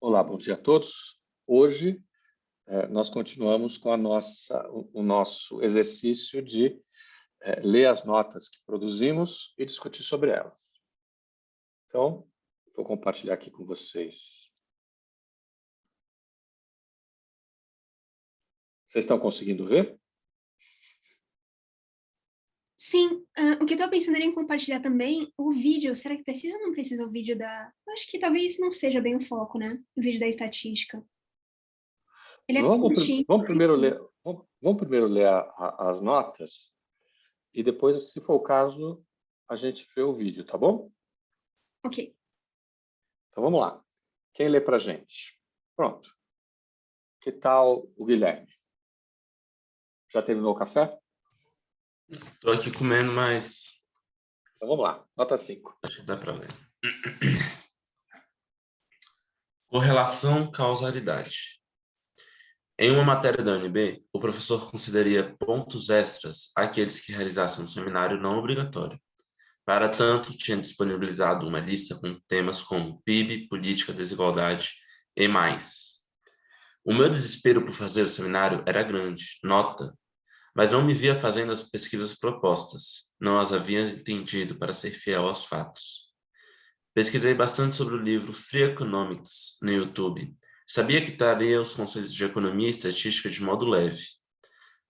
Olá, bom dia a todos. Hoje nós continuamos com o nosso exercício de ler as notas que produzimos e discutir sobre elas. Então, vou compartilhar aqui com vocês. Vocês estão conseguindo ver? Sim, o que eu estou pensando era em compartilhar também o vídeo. Será que precisa ou não precisa o vídeo da... Eu acho que talvez não seja bem o foco, né? O vídeo da estatística. Ele é curtinho. Vamos primeiro ler as notas e depois, se for o caso, a gente vê o vídeo, tá bom? Ok. Então vamos lá. Quem lê para a gente? Pronto. Que tal o Guilherme? Já terminou o café? Estou aqui comendo, mas Então vamos lá. Nota 5. acho que dá para ler. Correlação causalidade. Em uma matéria da UNB, o professor consideraria pontos extras àqueles que realizassem um seminário não obrigatório. Para tanto, tinha disponibilizado uma lista com temas como PIB, política, desigualdade e mais. O meu desespero por fazer o seminário era grande, nota, mas não me via fazendo as pesquisas propostas, não as havia entendido para ser fiel aos fatos. Pesquisei bastante sobre o livro Free Economics no YouTube. Sabia que traria os conceitos de economia e estatística de modo leve.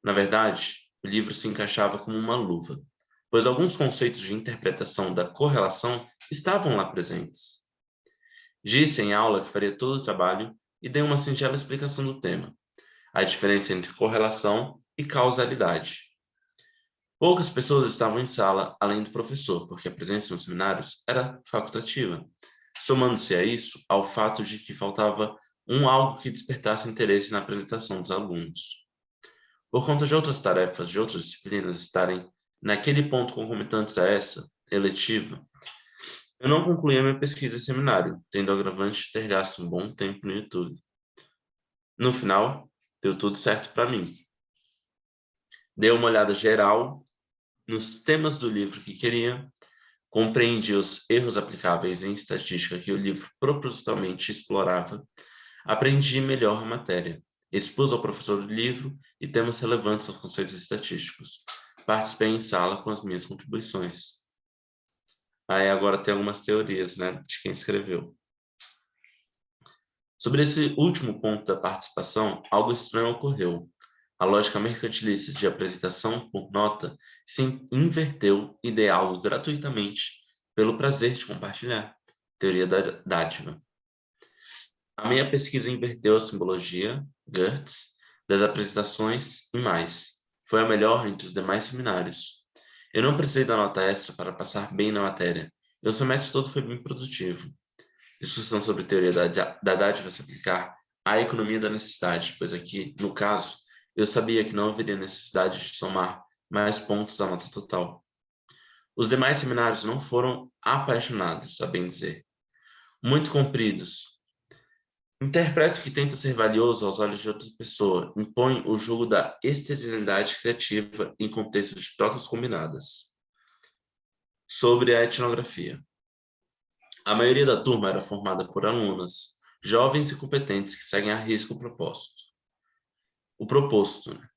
Na verdade, o livro se encaixava como uma luva, pois alguns conceitos de interpretação da correlação estavam lá presentes. Disse em aula que faria todo o trabalho e dei uma singela explicação do tema, a diferença entre correlação e causalidade. Poucas pessoas estavam em sala, além do professor, porque a presença nos seminários era facultativa, somando-se a isso ao fato de que faltava algo que despertasse interesse na apresentação dos alunos. Por conta de outras tarefas de outras disciplinas estarem naquele ponto concomitantes a essa, eletiva, eu não concluí a minha pesquisa em seminário, tendo o agravante de ter gasto um bom tempo no YouTube. No final, deu tudo certo para mim. Dei uma olhada geral nos temas do livro que queria, compreendi os erros aplicáveis em estatística que o livro propositalmente explorava, aprendi melhor a matéria, expus ao professor do livro e temas relevantes aos conceitos estatísticos. Participei em sala com as minhas contribuições. Aí agora tem algumas teorias, né, de quem escreveu. Sobre esse último ponto da participação, algo estranho ocorreu. A lógica mercantilista de apresentação por nota se inverteu e dei algo gratuitamente pelo prazer de compartilhar. Teoria da dádiva. A minha pesquisa inverteu a simbologia, Gertz, das apresentações e mais. Foi a melhor entre os demais seminários. Eu não precisei da nota extra para passar bem na matéria. E o semestre todo foi bem produtivo. Discussão sobre teoria da dádiva se aplicar à economia da necessidade, pois aqui, no caso, eu sabia que não haveria necessidade de somar mais pontos da nota total. Os demais seminários não foram apaixonados, a bem dizer. Muito compridos. Interpreto que tenta ser valioso aos olhos de outra pessoa, impõe o jugo da esterilidade criativa em contexto de trocas combinadas. Sobre a etnografia. A maioria da turma era formada por alunas, jovens e competentes que seguem a risco o proposto. O proposto, né?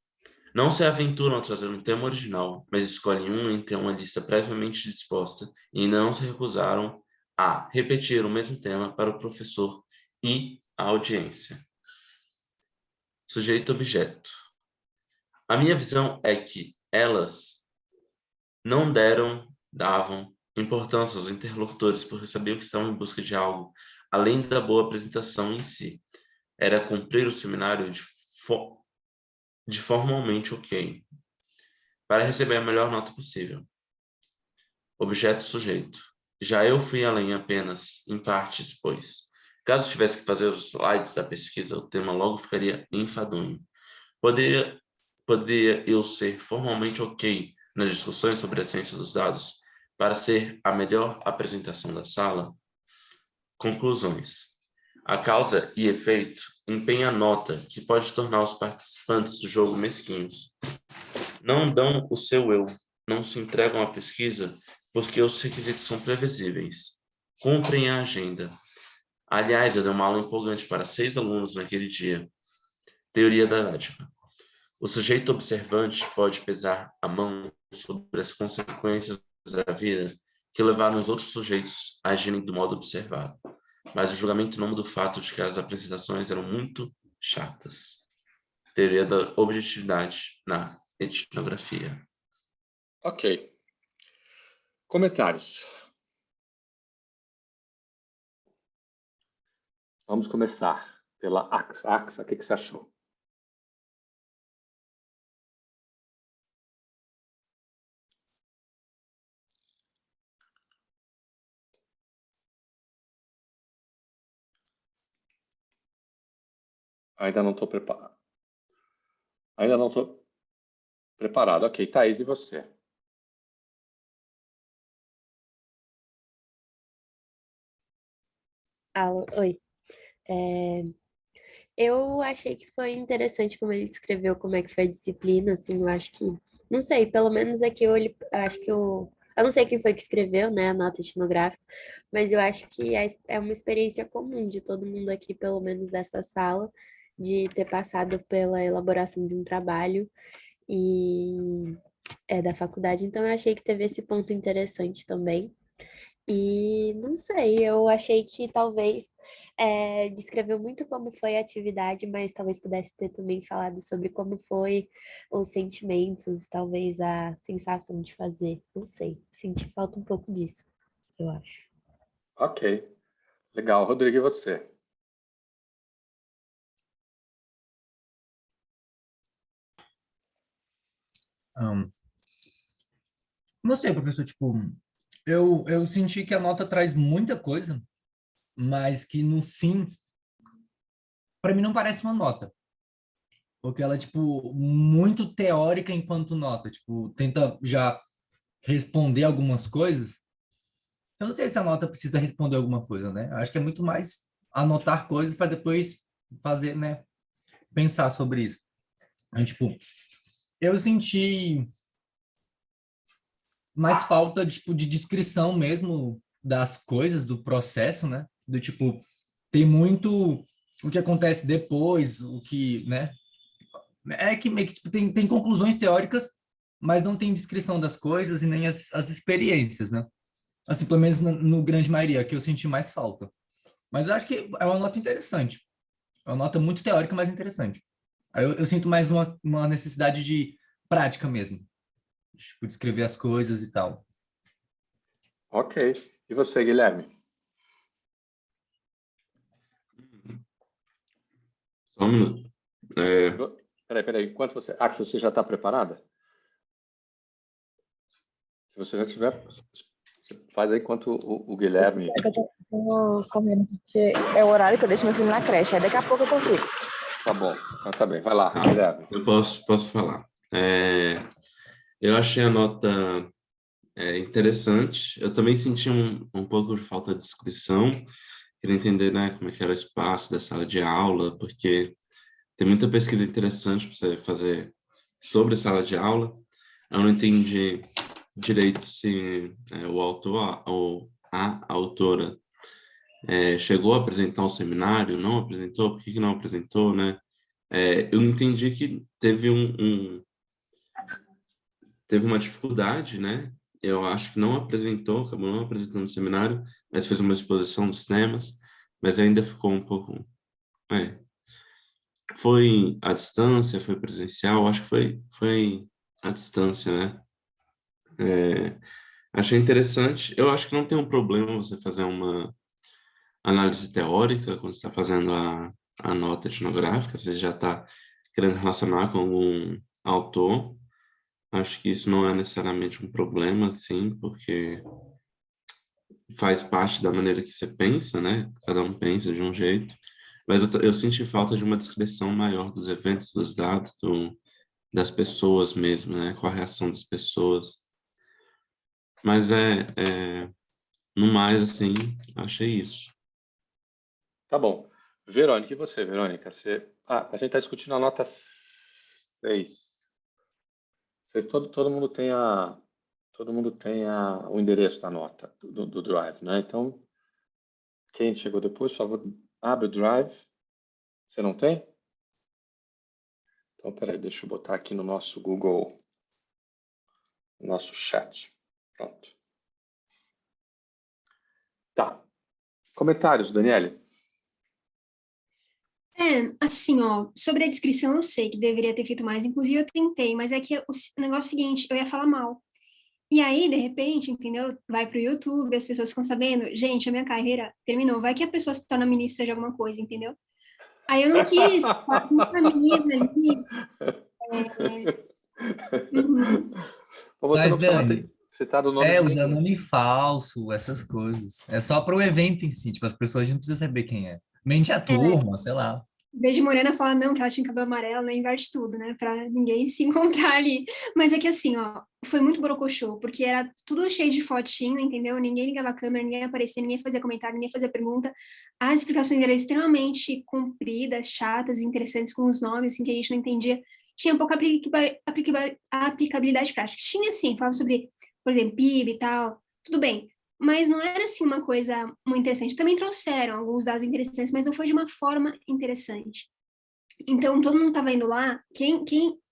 Não se aventuram a trazer um tema original, mas escolhem um entre uma lista previamente disposta e ainda não se recusaram a repetir o mesmo tema para o professor e a audiência. Sujeito-objeto. A minha visão é que elas não davam importância aos interlocutores porque sabiam que estavam em busca de algo além da boa apresentação em si. Era cumprir o seminário de formalmente ok, para receber a melhor nota possível. Objeto-sujeito. Já eu fui além apenas em partes, pois, caso tivesse que fazer os slides da pesquisa, o tema logo ficaria enfadonho. Poderia eu ser formalmente ok nas discussões sobre a ciência dos dados para ser a melhor apresentação da sala? Conclusões. A causa e efeito empenha a nota que pode tornar os participantes do jogo mesquinhos. Não dão o seu eu, não se entregam à pesquisa porque os requisitos são previsíveis. Cumprem a agenda. Aliás, eu dei uma aula empolgante para 6 alunos naquele dia. Teoria da dádiva. O sujeito observante pode pesar a mão sobre as consequências da vida que levaram os outros sujeitos a agirem do modo observado. Mas o julgamento não muda o fato de que as apresentações eram muito chatas. Teoria da objetividade na etnografia. Ok. Comentários. Vamos começar pela Axa. Axa, o que você achou? Ainda não estou preparado. Ainda não estou preparado. Ok, Thaís, e você? Alô, oi. É, eu achei que foi interessante como ele descreveu como é que foi a disciplina, assim, eu acho que, não sei, pelo menos aqui acho que eu não sei quem foi que escreveu, né, a nota etnográfica, mas eu acho que é uma experiência comum de todo mundo aqui, pelo menos dessa sala, de ter passado pela elaboração de um trabalho e da faculdade, então eu achei que teve esse ponto interessante também. E não sei, eu achei que talvez descreveu muito como foi a atividade, mas talvez pudesse ter também falado sobre como foi os sentimentos, talvez a sensação de fazer. Não sei, senti falta um pouco disso, eu acho. Ok. Legal. Rodrigo, e você? Ahn, não sei, professor, tipo, eu senti que a nota traz muita coisa, mas que no fim, para mim não parece uma nota, porque ela é, tipo, muito teórica enquanto nota, tipo, tenta já responder algumas coisas. Eu não sei se a nota precisa responder alguma coisa, né? Eu acho que é muito mais anotar coisas para depois fazer, né, pensar sobre isso. Então, tipo, eu senti mais falta, tipo, de descrição mesmo das coisas, do processo, né? Do tipo, tem muito o que acontece depois, o que, né? É que meio que tipo, tem conclusões teóricas, mas não tem descrição das coisas e nem as experiências, né? Assim, pelo menos no grande maioria, que eu senti mais falta. Mas eu acho que é uma nota interessante. É uma nota muito teórica, mas interessante. Aí eu sinto mais uma necessidade de prática mesmo. Tipo, de escrever as coisas e tal. Ok. E você, Guilherme? Só um minuto. Peraí. Enquanto você... Axa, você já está preparada? Se você já tiver, você faz aí enquanto o Guilherme... É que eu tô correndo, porque é o horário que eu deixo meu filho na creche. Aí daqui a pouco eu consigo. Tá bom. Então, tá bem. Vai lá, Tá, Guilherme. eu posso falar. Eu achei a nota interessante. Eu também senti um pouco de falta de descrição. Queria entender, né, como é que era o espaço da sala de aula, porque tem muita pesquisa interessante para você fazer sobre sala de aula. Eu não entendi direito se o autor ou a autora chegou a apresentar um seminário, não apresentou, por que que não apresentou, né? Eu entendi que teve uma dificuldade, né? Eu acho que não apresentou, acabou não apresentando o seminário, mas fez uma exposição dos temas, mas ainda ficou um pouco... Foi à distância, foi presencial, acho que foi à distância, né? Achei interessante. Eu acho que não tem um problema você fazer uma análise teórica quando você está fazendo a nota etnográfica, você já está querendo relacionar com algum autor. Acho que isso não é necessariamente um problema, assim, porque faz parte da maneira que você pensa, né? Cada um pensa de um jeito. Mas eu senti falta de uma descrição maior dos eventos, dos dados, das pessoas mesmo, né? Com a reação das pessoas. Mas no mais, assim, achei isso. Tá bom. Verônica, e você, Verônica? A gente está discutindo a nota 6. Todo mundo tem o endereço da nota do Drive, né? Então, Quem chegou depois, por favor, abre o Drive. Você não tem? Então, peraí, deixa eu botar aqui no nosso Google, no nosso chat. Pronto. Tá. Comentários, Daniele? Assim, ó, sobre a descrição eu sei que deveria ter feito mais, inclusive eu tentei, mas é que o negócio é o seguinte, eu ia falar mal. E aí, de repente, entendeu? Vai pro YouTube, as pessoas ficam sabendo, gente, a minha carreira terminou, vai que a pessoa se torna ministra de alguma coisa, entendeu? Aí eu não quis fazer uma menina ali. Uhum. Ou você Mas, não precisa Dani, ter citado o nome de usar ninguém. nome falso, essas coisas. É só para o evento em si, tipo, as pessoas não precisam saber quem é. Mente a turma, sei lá. Em vez de Morena falar não, que ela tinha cabelo amarelo, né? Inverte tudo, né? Pra ninguém se encontrar ali. Mas é que assim, ó, foi muito brocochô, porque era tudo cheio de fotinho, entendeu? Ninguém ligava a câmera, ninguém aparecia, ninguém fazia comentário, ninguém fazia pergunta. As explicações eram extremamente compridas, chatas, interessantes, com os nomes, assim, que a gente não entendia. Tinha pouca aplicabilidade prática. Tinha, sim, falava sobre, por exemplo, PIB e tal, tudo bem. Mas não era assim uma coisa muito interessante. Também trouxeram alguns dados interessantes, mas não foi de uma forma interessante. Então, todo mundo estava indo lá, quem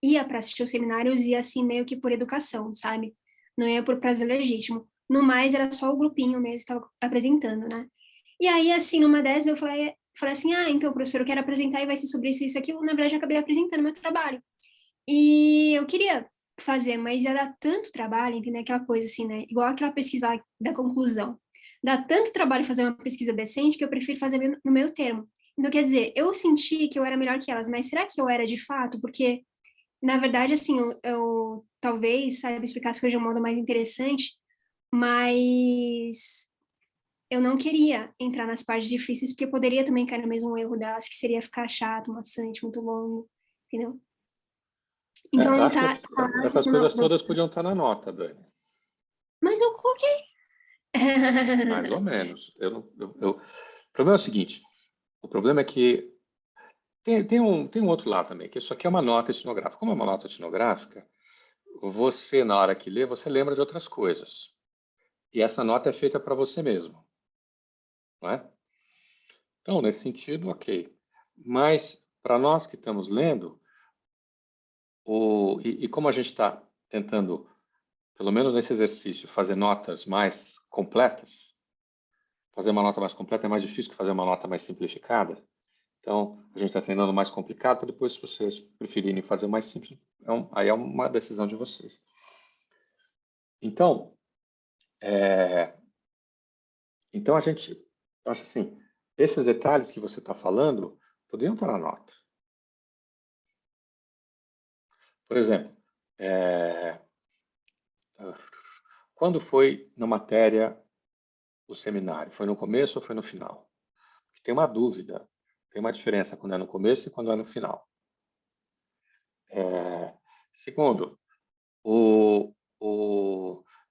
ia para assistir os seminários ia assim meio que por educação, sabe? Não ia por prazer legítimo. No mais, era só o grupinho mesmo que estava apresentando, né? E aí, assim, numa dessas, eu falei assim, então, professor, eu quero apresentar e vai ser sobre isso, isso, aquilo. Na verdade, eu acabei apresentando meu trabalho. E eu queria fazer, mas ia dar tanto trabalho, entender aquela coisa assim, né? Igual aquela pesquisa da conclusão. Dá tanto trabalho fazer uma pesquisa decente que eu prefiro fazer no meu termo. Então, quer dizer, eu senti que eu era melhor que elas, mas será que eu era de fato? Porque, na verdade, assim, eu talvez saiba explicar as coisas de um modo mais interessante, mas eu não queria entrar nas partes difíceis, porque eu poderia também cair no mesmo erro delas, que seria ficar chato, maçante, muito longo, entendeu? Então, Acho que tá, essas coisas todas podiam estar na nota, Dani. mas eu coloquei. Mais ou menos. O problema é o seguinte, o problema é que tem um outro lado também, que isso aqui é uma nota etnográfica. Como é uma nota etnográfica, você, na hora que lê, você lembra de outras coisas. E essa nota é feita para você mesmo, não é? Então, nesse sentido, ok. Mas, para nós que estamos lendo, e como a gente está tentando, pelo menos nesse exercício, fazer notas mais completas, fazer uma nota mais completa é mais difícil que fazer uma nota mais simplificada. Então, a gente está treinando mais complicado, para depois, se vocês preferirem fazer mais simples, aí é uma decisão de vocês. Então, a gente acha assim, esses detalhes que você está falando poderiam estar na nota. Por exemplo, quando foi na matéria o seminário? Foi no começo ou foi no final? Porque tem uma dúvida, tem uma diferença quando é no começo e quando é no final. Segundo,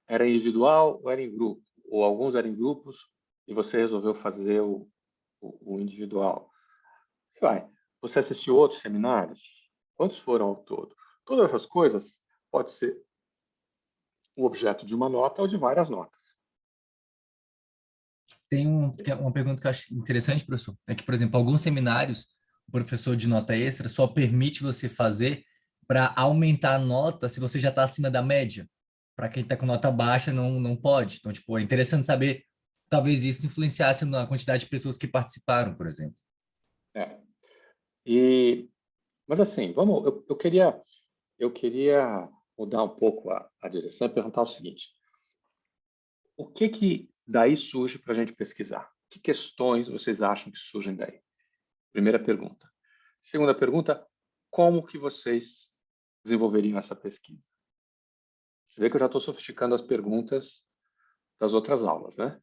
era individual ou era em grupo? Ou alguns eram em grupos e você resolveu fazer o individual? E vai. Você assistiu outros seminários? Quantos foram ao todo? Todas essas coisas pode ser o objeto de uma nota ou de várias notas. Tem uma pergunta que eu acho interessante, professor. É que, por exemplo, alguns seminários, o professor de nota extra só permite você fazer para aumentar a nota se você já está acima da média. Para quem está com nota baixa, não pode. Então, tipo, é interessante saber, talvez isso influenciasse na quantidade de pessoas que participaram, por exemplo. É. Mas assim, eu queria mudar um pouco a direção e perguntar o seguinte: o que daí surge para a gente pesquisar? Que questões vocês acham que surgem daí? Primeira pergunta. Segunda pergunta, como que vocês desenvolveriam essa pesquisa? Você vê que eu já estou sofisticando as perguntas das outras aulas, né?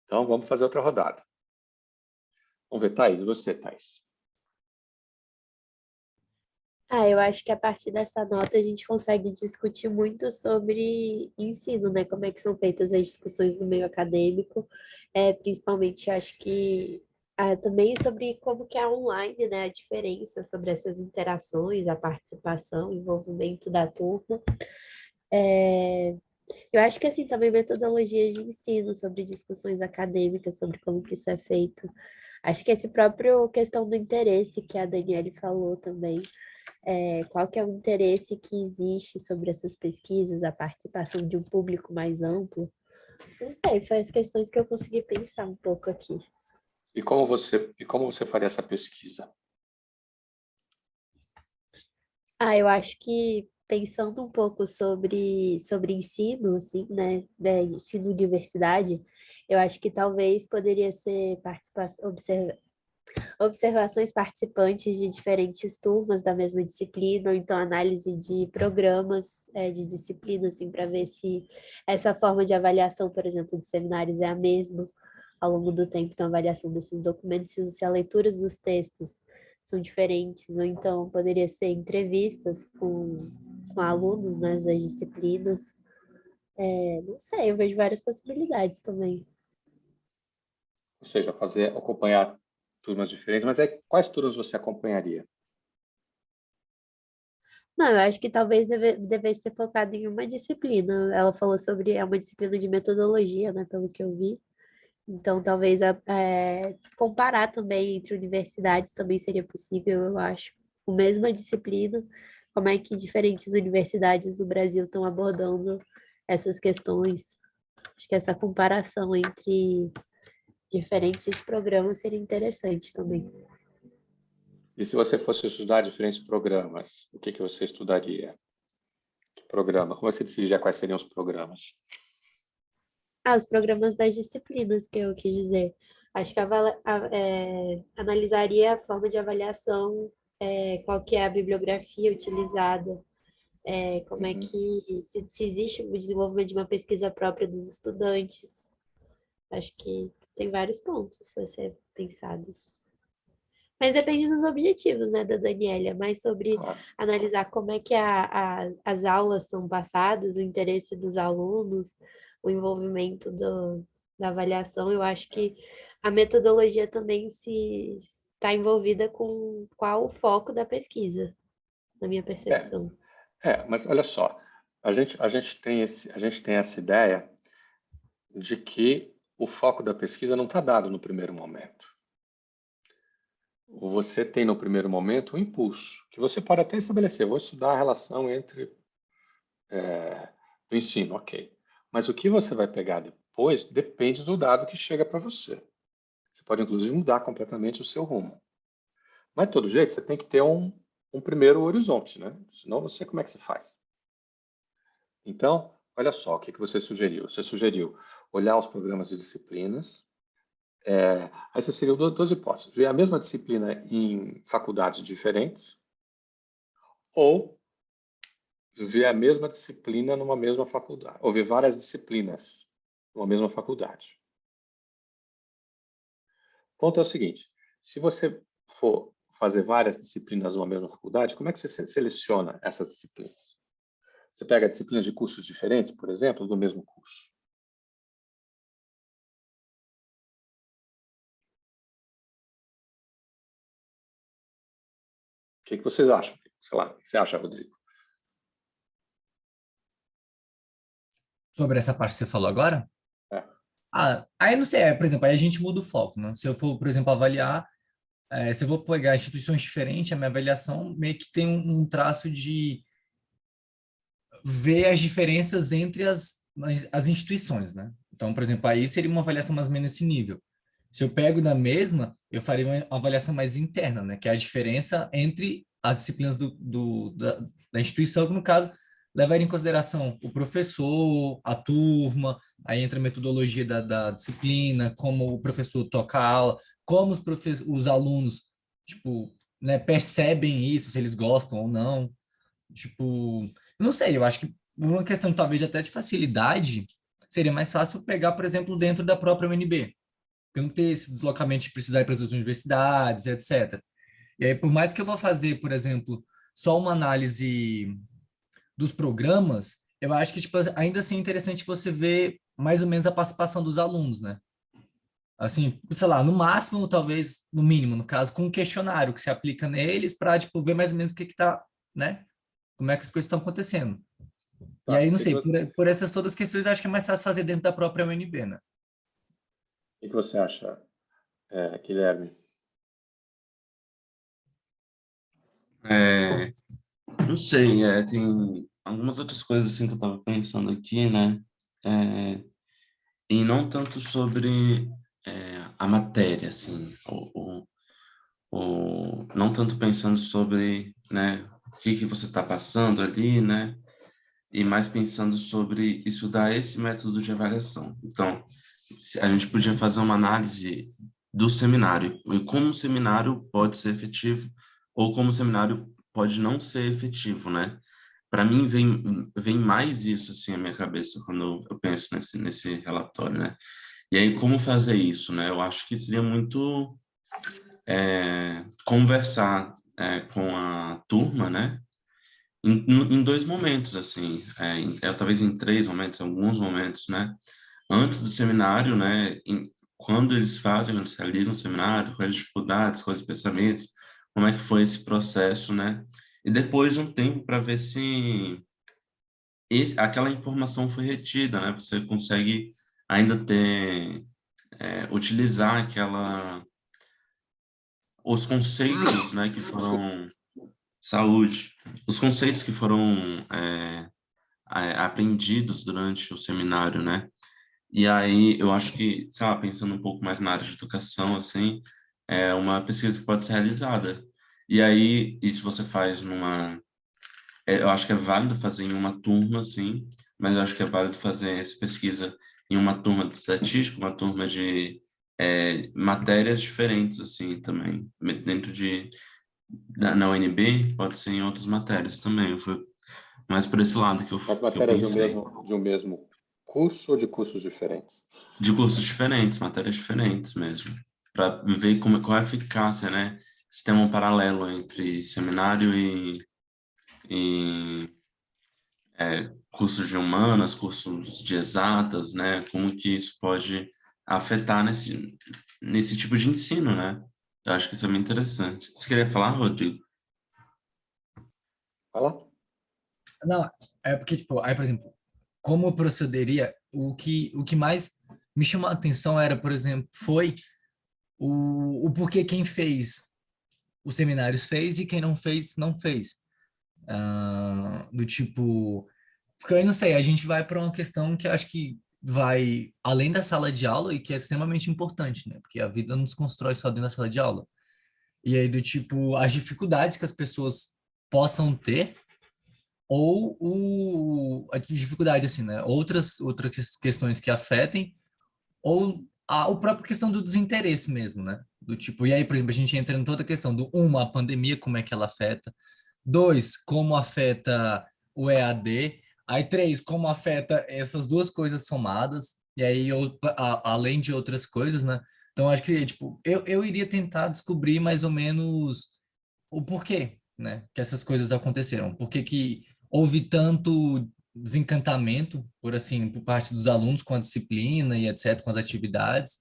Então, vamos fazer outra rodada. Vamos ver, Thaís, você, Thaís. Eu acho que a partir dessa nota a gente consegue discutir muito sobre ensino, né? Como é que são feitas as discussões no meio acadêmico, principalmente acho que também sobre como que é online, né? A diferença sobre essas interações, a participação, o envolvimento da turma. Eu acho que, assim, também metodologias de ensino sobre discussões acadêmicas, sobre como que isso é feito. Acho que esse próprio questão do interesse que a Daniele falou também, qual que é o interesse que existe sobre essas pesquisas, a participação de um público mais amplo. Não sei, foi as questões que eu consegui pensar um pouco aqui. E como você faria essa pesquisa? Eu acho que pensando um pouco sobre ensino, assim, né, ensino universidade, eu acho que talvez poderia ser observações participantes de diferentes turmas da mesma disciplina, ou então análise de programas de disciplina, assim, para ver se essa forma de avaliação, por exemplo, de seminários é a mesma ao longo do tempo, então a avaliação desses documentos, se a leitura dos textos são diferentes, ou então poderia ser entrevistas com alunos, né, das disciplinas. Não sei, eu vejo várias possibilidades também. Ou seja, acompanhar turmas diferentes, mas quais turmas você acompanharia? Não, eu acho que talvez devesse ser focado em uma disciplina. Ela falou sobre uma disciplina de metodologia, né, pelo que eu vi. Então, talvez comparar também entre universidades também seria possível, eu acho. Com a mesma disciplina, como é que diferentes universidades do Brasil estão abordando essas questões. Acho que essa comparação entre diferentes programas seria interessante também. E se você fosse estudar diferentes programas, o que você estudaria? Que programa? Como você decidiria quais seriam os programas? Os programas das disciplinas que eu quis dizer. Acho que analisaria a forma de avaliação, qual que é a bibliografia utilizada, como é que se existe o desenvolvimento de uma pesquisa própria dos estudantes. Acho que tem vários pontos a ser pensados. Mas depende dos objetivos, né, da Daniela, mais sobre analisar como é que as aulas são passadas, o interesse dos alunos, o envolvimento da avaliação. Eu acho que a metodologia também se está envolvida com qual o foco da pesquisa, na minha percepção. Mas olha só, a gente tem essa ideia de que o foco da pesquisa não está dado no primeiro momento. Você tem no primeiro momento um impulso, que você pode até estabelecer. Vou estudar a relação entre o ensino, ok. Mas o que você vai pegar depois depende do dado que chega para você. Você pode, inclusive, mudar completamente o seu rumo. Mas, de todo jeito, você tem que ter um primeiro horizonte, né? Senão, como é que você faz? Então, olha só, o que você sugeriu? Você sugeriu olhar os programas de disciplinas. Aí você seriam duas hipóteses. Ver a mesma disciplina em faculdades diferentes ou ver a mesma disciplina numa mesma faculdade. Ou ver várias disciplinas numa mesma faculdade. O ponto é o seguinte, se você for fazer várias disciplinas numa mesma faculdade, como é que você seleciona essas disciplinas? Você pega disciplinas de cursos diferentes, por exemplo, do mesmo curso. O que vocês acham? Sei lá, o que você acha, Rodrigo? Sobre essa parte que você falou agora? É. Aí não sei, por exemplo, aí a gente muda o foco, né? Se eu for, por exemplo, avaliar, se eu vou pegar instituições diferentes, a minha avaliação meio que tem um traço de ver as diferenças entre as instituições, né? Então, por exemplo, aí seria uma avaliação mais ou menos nesse nível. Se eu pego na mesma, eu faria uma avaliação mais interna, né? Que é a diferença entre as disciplinas da instituição, que no caso levar em consideração o professor, a turma, aí entra a metodologia da disciplina, como o professor toca a aula, como os alunos, tipo, né, percebem isso, se eles gostam ou não. Tipo, não sei, eu acho que uma questão talvez até de facilidade seria mais fácil pegar, por exemplo, dentro da própria UNB, porque não ter esse deslocamento de precisar ir para as outras universidades, etc. E aí, por mais que eu vou fazer, por exemplo, só uma análise dos programas, eu acho que tipo, ainda assim é interessante você ver mais ou menos a participação dos alunos, né? Assim, sei lá, no máximo, talvez, no mínimo, no caso, com um questionário que se aplica neles para, tipo, ver mais ou menos o que está, né? Como é que as coisas estão acontecendo. E aí, não sei, por essas todas as questões, acho que é mais fácil fazer dentro da própria UNB, né? O que você acha, Guilherme? Não sei, tem algumas outras coisas assim que eu estava pensando aqui, né? E não tanto sobre a matéria, assim, não tanto pensando sobre, né, o que você está passando ali, né? E mais pensando sobre estudar esse método de avaliação. Então, a gente podia fazer uma análise do seminário e como o seminário pode ser efetivo ou como o seminário pode não ser efetivo, né? Para mim vem mais isso assim à minha cabeça quando eu penso nesse relatório, né? E aí como fazer isso, né? Eu acho que seria muito conversar com a turma, né? Em dois momentos, assim, talvez em três momentos, alguns momentos, né? Antes do seminário, né? Quando eles fazem, quando eles realizam o seminário, quais as dificuldades, quais os pensamentos, como é que foi esse processo, né? E depois de um tempo para ver se aquela informação foi retida, né? Você consegue ainda utilizar os conceitos, né? Que foram saúde, os conceitos que foram aprendidos durante o seminário, né? E aí eu acho que, sei lá, pensando um pouco mais na área de educação, assim, é uma pesquisa que pode ser realizada. E aí, isso você faz eu acho que é válido fazer em uma turma, assim, mas eu acho que é válido fazer essa pesquisa em uma turma de estatística, uma turma de matérias diferentes, assim, também. Dentro na UNB, pode ser em outras matérias também. Foi mais por esse lado As que eu matérias pensei. de um mesmo curso ou de cursos diferentes? De cursos diferentes, matérias diferentes mesmo, para ver qual é a eficácia, né? Se tem um paralelo entre seminário e cursos de humanas, cursos de exatas, né? Como que isso pode afetar nesse tipo de ensino, né? Eu acho que isso é bem interessante. Você queria falar, Rodrigo? Fala. Não, é porque, tipo, aí, por exemplo, como eu procederia, o que mais me chamou a atenção era, por exemplo, foi o porquê quem fez os seminários fez e quem não fez, não fez. Do tipo, porque eu não sei, a gente vai para uma questão que eu acho que vai além da sala de aula e que é extremamente importante, né? Porque a vida não se constrói só dentro da sala de aula. E aí, do tipo, as dificuldades que as pessoas possam ter ou a dificuldade, assim, né? Outras questões que afetem, ou a própria questão do desinteresse mesmo, né? Do tipo, e aí, por exemplo, a gente entra em toda a questão a pandemia, como é que ela afeta. Dois, como afeta o EAD. Aí, três, como afeta essas duas coisas somadas. E aí, além de outras coisas, né? Então, acho que, tipo, eu iria tentar descobrir mais ou menos o porquê, né, que essas coisas aconteceram. Por que que houve tanto desencantamento, por assim, por parte dos alunos com a disciplina e etc, com as atividades.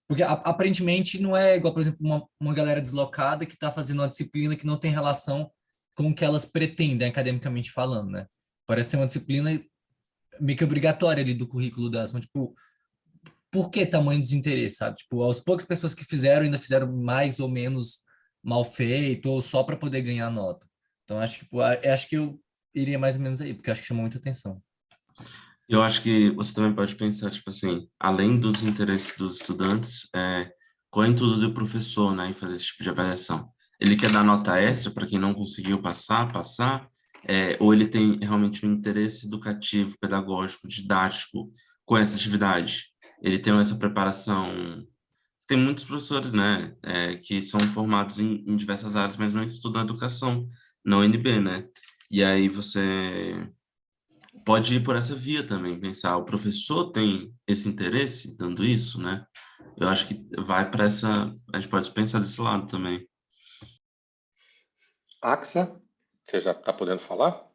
Porque aparentemente não é igual, por exemplo, uma galera deslocada que está fazendo uma disciplina que não tem relação com o que elas pretendem, academicamente falando, né? Parece ser uma disciplina meio que obrigatória ali do currículo delas. Então, tipo, por que tamanho desinteresse, sabe? Tipo, as poucas pessoas que fizeram ainda fizeram mais ou menos mal feito ou só para poder ganhar nota. Então, acho que, tipo, acho que eu iria mais ou menos aí, porque acho que chamou muita atenção. Eu acho que você também pode pensar, tipo assim, além dos interesses dos estudantes, qual é o intuito do professor, né, em fazer esse tipo de avaliação? Ele quer dar nota extra para quem não conseguiu passar, ou ele tem realmente um interesse educativo, pedagógico, didático com essa atividade? Ele tem essa preparação. Tem muitos professores, né, que são formados em diversas áreas, mas não estudam educação na UNB, né? E aí você pode ir por essa via também, pensar, o professor tem esse interesse dando isso, né? Eu acho que vai para a gente pode pensar desse lado também. Axa, você já está podendo falar?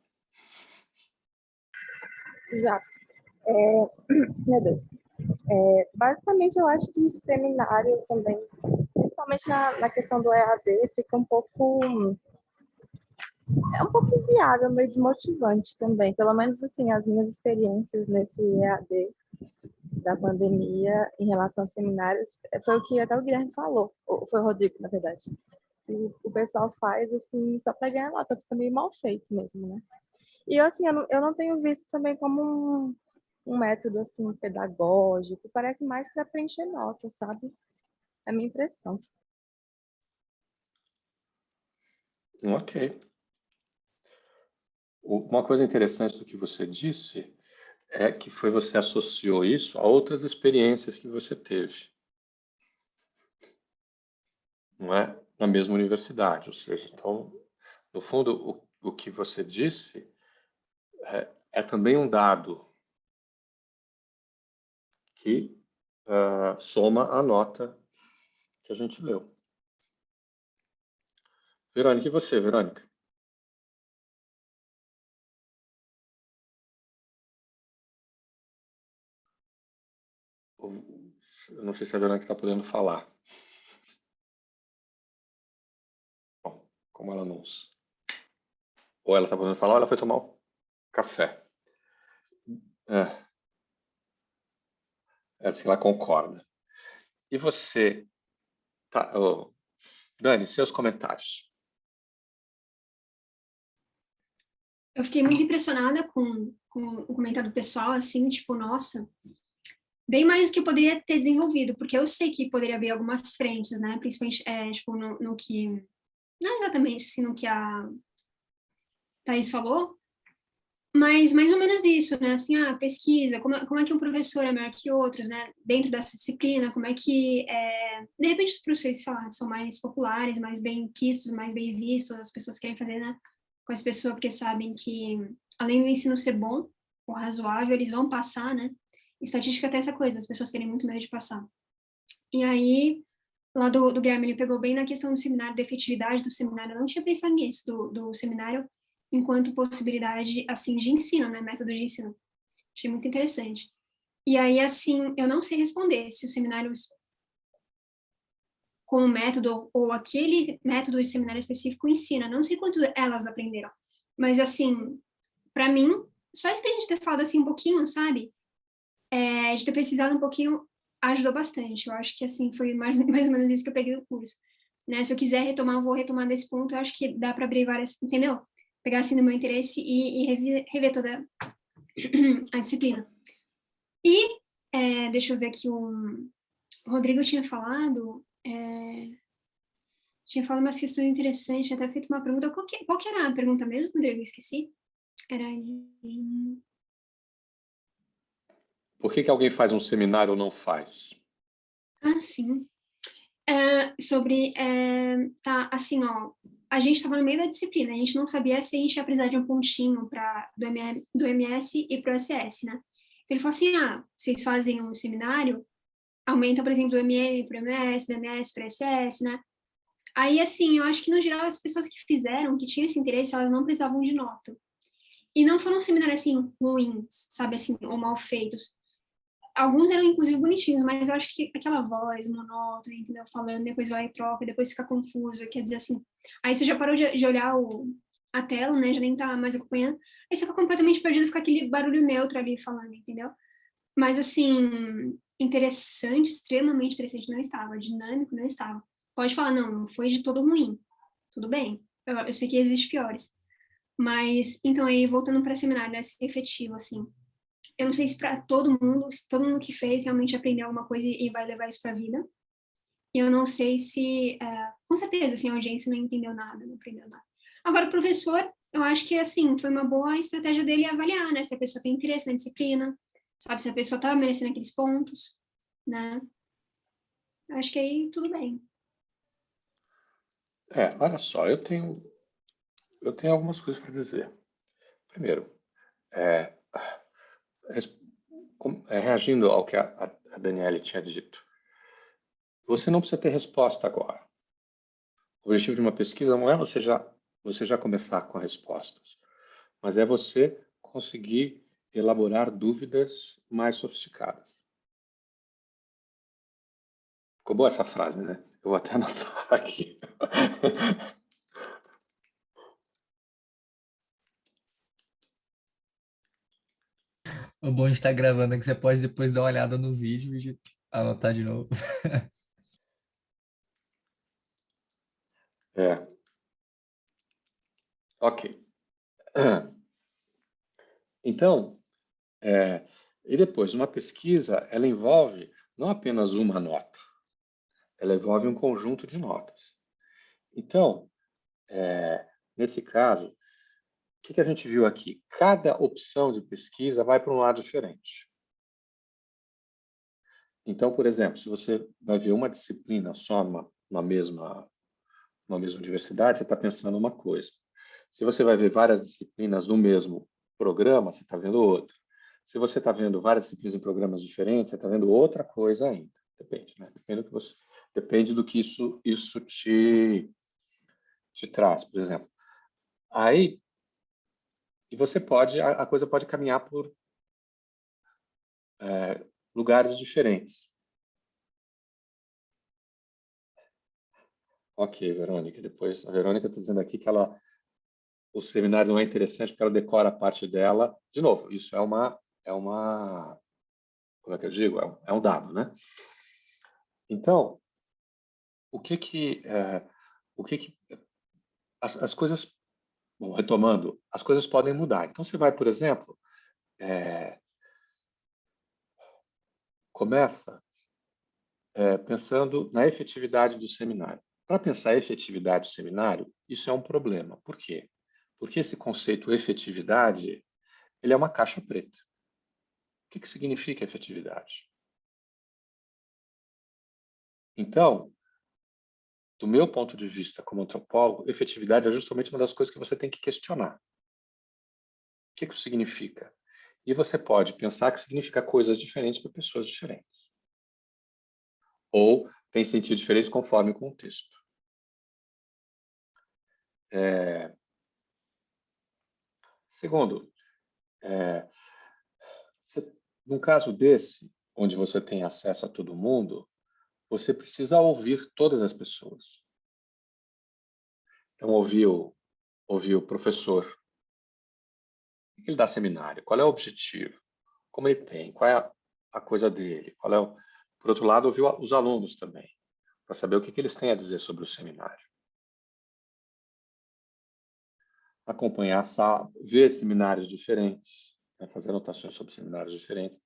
Já. Meu Deus. Basicamente, eu acho que seminário também, principalmente na questão do EAD, fica um pouco É um pouco inviável, meio desmotivante também. Pelo menos, assim, as minhas experiências nesse EAD da pandemia em relação aos seminários, foi o que até o Guilherme falou, ou foi o Rodrigo, na verdade. O pessoal faz, assim, só para ganhar nota, fica meio mal feito mesmo, né? E, assim, eu não tenho visto também como um método, assim, pedagógico, parece mais para preencher nota, sabe? É a minha impressão. Ok. Uma coisa interessante do que você disse é que você associou isso a outras experiências que você teve, não é? Na mesma universidade. Ou seja, então, no fundo, o que você disse é também um dado que soma a nota que a gente leu. Verônica, e você, Verônica? Eu não sei se a Verônica está podendo falar. Bom, como ela não... Ou ela está podendo falar, ou ela foi tomar um café. Assim, ela concorda. E você, Dani, seus comentários. Eu fiquei muito impressionada com o comentário do pessoal, assim, tipo, nossa, bem mais do que eu poderia ter desenvolvido, porque eu sei que poderia abrir algumas frentes, né, principalmente, tipo, no que, não exatamente, assim, no que a Thaís falou, mas mais ou menos isso, né, assim, pesquisa, como é que um professor é melhor que outros, né, dentro dessa disciplina, como é que, de repente, os professores, sei lá, são mais populares, mais bem quistos, mais bem vistos, as pessoas querem fazer, né, com as pessoas, porque sabem que, além do ensino ser bom ou razoável, eles vão passar, né? Estatística tem essa coisa, as pessoas terem muito medo de passar. E aí, lá do Guilherme, ele pegou bem na questão do seminário, da efetividade do seminário. Eu não tinha pensado nisso, do seminário, enquanto possibilidade, assim, de ensino, né? Método de ensino. Achei muito interessante. E aí, assim, eu não sei responder se o seminário como método ou aquele método de seminário específico ensina. Não sei quanto elas aprenderam, mas assim, para mim, só a experiência de ter falado assim um pouquinho, sabe? De ter precisado um pouquinho ajudou bastante. Eu acho que assim foi mais ou menos isso que eu peguei no curso. Né? Se eu quiser retomar, eu vou retomar desse ponto. Eu acho que dá para abrir várias, entendeu? Pegar assim no meu interesse e rever toda a disciplina. E deixa eu ver aqui o Rodrigo tinha falado umas questões interessantes, tinha até feito uma pergunta. Qual que era a pergunta mesmo, Rodrigo? Esqueci. Era. Por que alguém faz um seminário ou não faz? Sim. Tá, assim, ó, a gente estava no meio da disciplina, a gente não sabia se a gente ia precisar de um pontinho do MS e para o SS, né? Ele falou assim, vocês fazem um seminário, aumenta, por exemplo, do MM para o MS, do MS para o SS, né? Aí, assim, eu acho que, no geral, as pessoas que fizeram, que tinham esse interesse, elas não precisavam de nota. E não foram seminários, assim, ruins, sabe, assim, ou mal feitos. Alguns eram, inclusive, bonitinhos, mas eu acho que aquela voz monótona, entendeu? Falando, depois vai e troca, depois fica confuso, quer dizer assim. Aí você já parou de olhar a tela, né? Já nem tá mais acompanhando. Aí você fica completamente perdido, fica aquele barulho neutro ali falando, entendeu? Mas, assim, interessante, extremamente interessante, não estava. Dinâmico, não estava. Pode falar, não foi de todo ruim. Tudo bem. Eu sei que existe piores. Mas, então, aí, voltando para seminário, né? Ser efetivo, assim. Eu não sei se para todo mundo, se todo mundo que fez realmente aprendeu alguma coisa e vai levar isso para a vida. E eu não sei se, com certeza, assim, a audiência não entendeu nada, não aprendeu nada. Agora, o professor, eu acho que, assim, foi uma boa estratégia dele avaliar, né? Se a pessoa tem interesse na disciplina, sabe? Se a pessoa está merecendo aqueles pontos, né? Eu acho que aí tudo bem. Olha só, eu tenho algumas coisas para dizer. Primeiro, reagindo ao que a Daniele tinha dito, você não precisa ter resposta agora. O objetivo de uma pesquisa não é você já começar com respostas, mas é você conseguir elaborar dúvidas mais sofisticadas. Ficou boa essa frase, né? Eu vou até anotar aqui. O bom de estar gravando é que você pode depois dar uma olhada no vídeo e anotar de novo. É, ok. Então, e depois, uma pesquisa, ela envolve não apenas uma nota, ela envolve um conjunto de notas. Então, nesse caso, o que a gente viu aqui? Cada opção de pesquisa vai para um lado diferente. Então, por exemplo, se você vai ver uma disciplina só numa mesma universidade, você está pensando uma coisa. Se você vai ver várias disciplinas no mesmo programa, você está vendo outra. Se você está vendo várias disciplinas em programas diferentes, você está vendo outra coisa ainda. Depende, né? Depende do que isso te traz, por exemplo. Aí, e você pode, a coisa pode caminhar por lugares diferentes. Ok, Verônica. Depois, a Verônica está dizendo aqui que o seminário não é interessante porque ela decora a parte dela. De novo, isso é uma, como é que eu digo? É um dado, né? Então, o que as coisas, bom, retomando, as coisas podem mudar. Então, você vai, por exemplo, começa pensando na efetividade do seminário. Para pensar a efetividade do seminário, isso é um problema. Por quê? Porque esse conceito efetividade, ele é uma caixa preta. O que significa efetividade? Então, do meu ponto de vista como antropólogo, efetividade é justamente uma das coisas que você tem que questionar. O que isso significa? E você pode pensar que significa coisas diferentes para pessoas diferentes. Ou tem sentido diferente conforme o contexto. Segundo, num caso desse, onde você tem acesso a todo mundo, você precisa ouvir todas as pessoas. Então, ouvir o professor. O que ele dá seminário? Qual é o objetivo? Como ele tem? Qual é a coisa dele? Por outro lado, ouvir os alunos também, para saber o que eles têm a dizer sobre o seminário. Acompanhar, ver seminários diferentes, né, fazer anotações sobre seminários diferentes.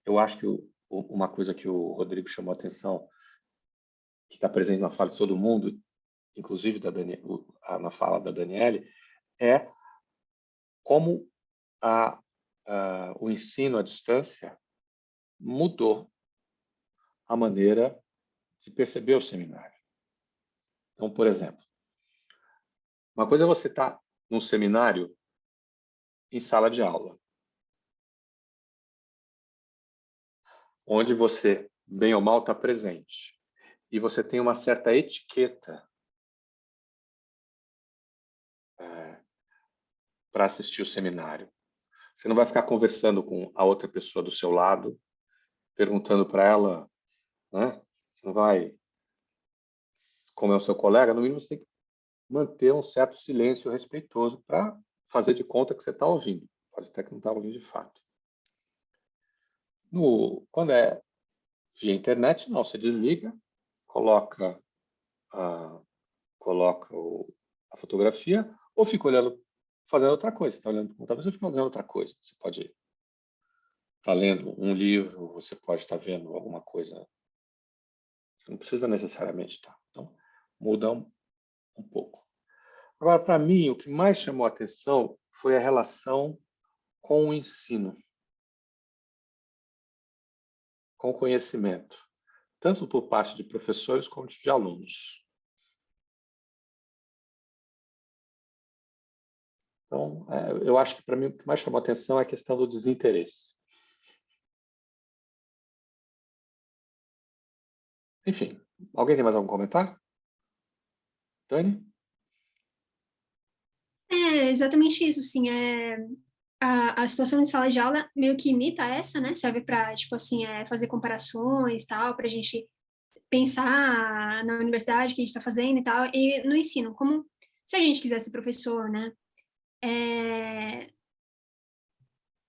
Eu acho que uma coisa que o Rodrigo chamou a atenção, que está presente na fala de todo mundo, inclusive na fala da Daniele, é como o ensino à distância mudou a maneira de perceber o seminário. Então, por exemplo, uma coisa é você estar num seminário em sala de aula, onde você, bem ou mal, está presente. E você tem uma certa etiqueta para assistir o seminário. Você não vai ficar conversando com a outra pessoa do seu lado, perguntando para ela, né? Você não vai, como é o seu colega, no mínimo você tem que manter um certo silêncio respeitoso para fazer de conta que você está ouvindo. Pode até que não está ouvindo de fato. Quando é via internet, não, você desliga, coloca a fotografia ou fica olhando, fazendo outra coisa. Você está olhando para o computador, você fica fazendo outra coisa. Você pode estar lendo um livro, você pode estar vendo alguma coisa. Você não precisa necessariamente estar. Então, muda um pouco. Agora, para mim, o que mais chamou a atenção foi a relação com o ensino, com o conhecimento, tanto por parte de professores como de alunos. Então, eu acho que para mim o que mais chamou a atenção é a questão do desinteresse. Enfim, alguém tem mais algum comentário? Dani? É exatamente isso, assim, a situação em sala de aula meio que imita essa, né? Serve para, tipo assim, fazer comparações, tal, para a gente pensar na universidade que a gente está fazendo e tal, e no ensino, como se a gente quisesse ser professor, né?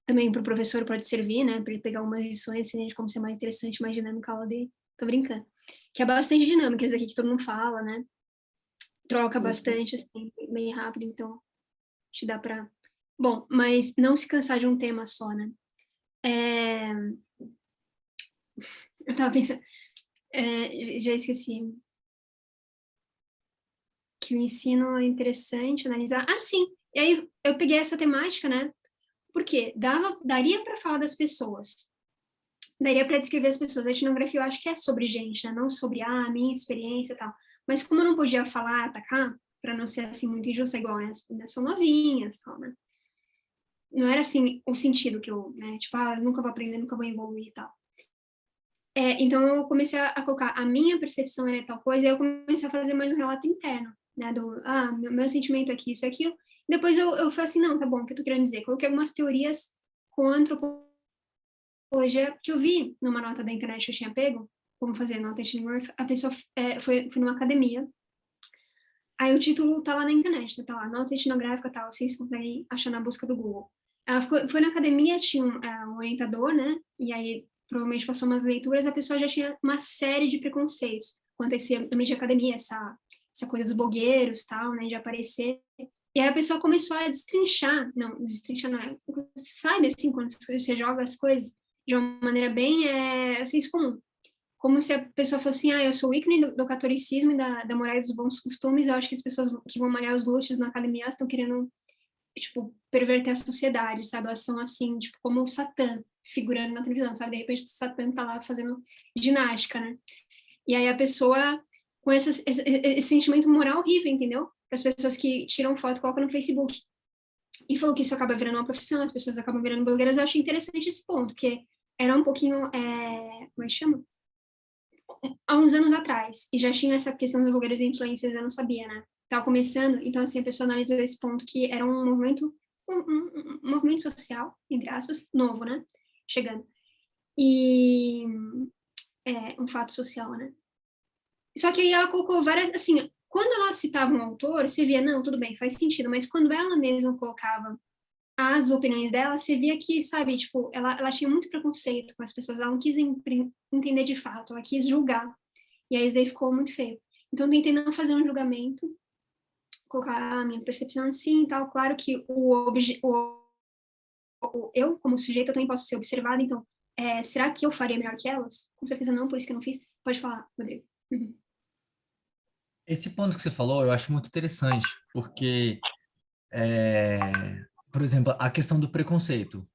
também para o professor pode servir, né? Para ele pegar umas lições, assim, de como ser mais interessante, mais dinâmica a aula dele. Tô brincando. Que é bastante dinâmica, esse aqui que todo mundo fala, né? Troca bastante, assim, bem rápido, então te dá para... Bom, mas não se cansar de um tema só, né? Eu tava pensando... já esqueci. Que o ensino é interessante analisar. Ah, sim! E aí eu peguei essa temática, né? Porque daria para falar das pessoas. Daria para descrever as pessoas. A etnografia eu acho que é sobre gente, né? Não sobre a minha experiência e tal. Mas como eu não podia falar, atacar, para não ser assim muito injusta, igual, né? As meninas são novinhas, tal, né? Não era assim o sentido que eu, né? Tipo, nunca vou aprender, nunca vou evoluir e tal. Então eu comecei a colocar a minha percepção era tal coisa, e eu comecei a fazer mais um relato interno, né? Meu sentimento aqui, isso e aquilo. Depois eu falei assim, não, tá bom, o que eu tô querendo dizer? Coloquei algumas teorias com antropologia que eu vi numa nota da internet que eu tinha pego, como fazer nota etnográfica, a pessoa foi numa academia. Aí o título tá lá na internet, tá lá, nota etnográfica tal, vocês conseguem achar na busca do Google. Ela foi na academia, tinha um orientador, né? E aí provavelmente passou umas leituras, a pessoa já tinha uma série de preconceitos quanto a esse ambiente de academia, essa coisa dos blogueiros, tal, né? De aparecer. E aí a pessoa começou a destrinchar não, sabe assim, quando você joga as coisas de uma maneira bem, assim, comum. Como se a pessoa fosse assim, eu sou o ícone do catolicismo e da moral e dos bons costumes, eu acho que as pessoas que vão malhar os glúteos na academia estão querendo, tipo, perverter a sociedade, sabe? Elas são assim, tipo, como o Satã figurando na televisão, sabe? De repente o Satã tá lá fazendo ginástica, né? E aí a pessoa, com esse sentimento moral horrível, entendeu? Para as pessoas que tiram foto e colocam no Facebook. E falou que isso acaba virando uma profissão, as pessoas acabam virando blogueiras. Eu achei interessante esse ponto, porque era um pouquinho, como é que chama? Há uns anos atrás, e já tinha essa questão dos blogueiros e influencers, eu não sabia, né? Tava começando, então assim, a pessoa analisou esse ponto que era um movimento, um movimento social, entre aspas, novo, né? Chegando. E um fato social, né? Só que aí ela colocou várias, assim, quando ela citava um autor, você via, não, tudo bem, faz sentido, mas quando ela mesma colocava as opiniões dela, você via que, sabe, tipo, ela tinha muito preconceito com as pessoas, ela não quis entender de fato, ela quis julgar. E aí isso daí ficou muito feio. Então, eu tentei não fazer um julgamento, colocar a minha percepção assim e tal. Claro que eu, como sujeito, eu também posso ser observada, então, será que eu faria melhor que elas? Com certeza não, por isso que eu não fiz. Pode falar, Rodrigo. Uhum. Esse ponto que você falou, eu acho muito interessante, porque, por exemplo, a questão do preconceito.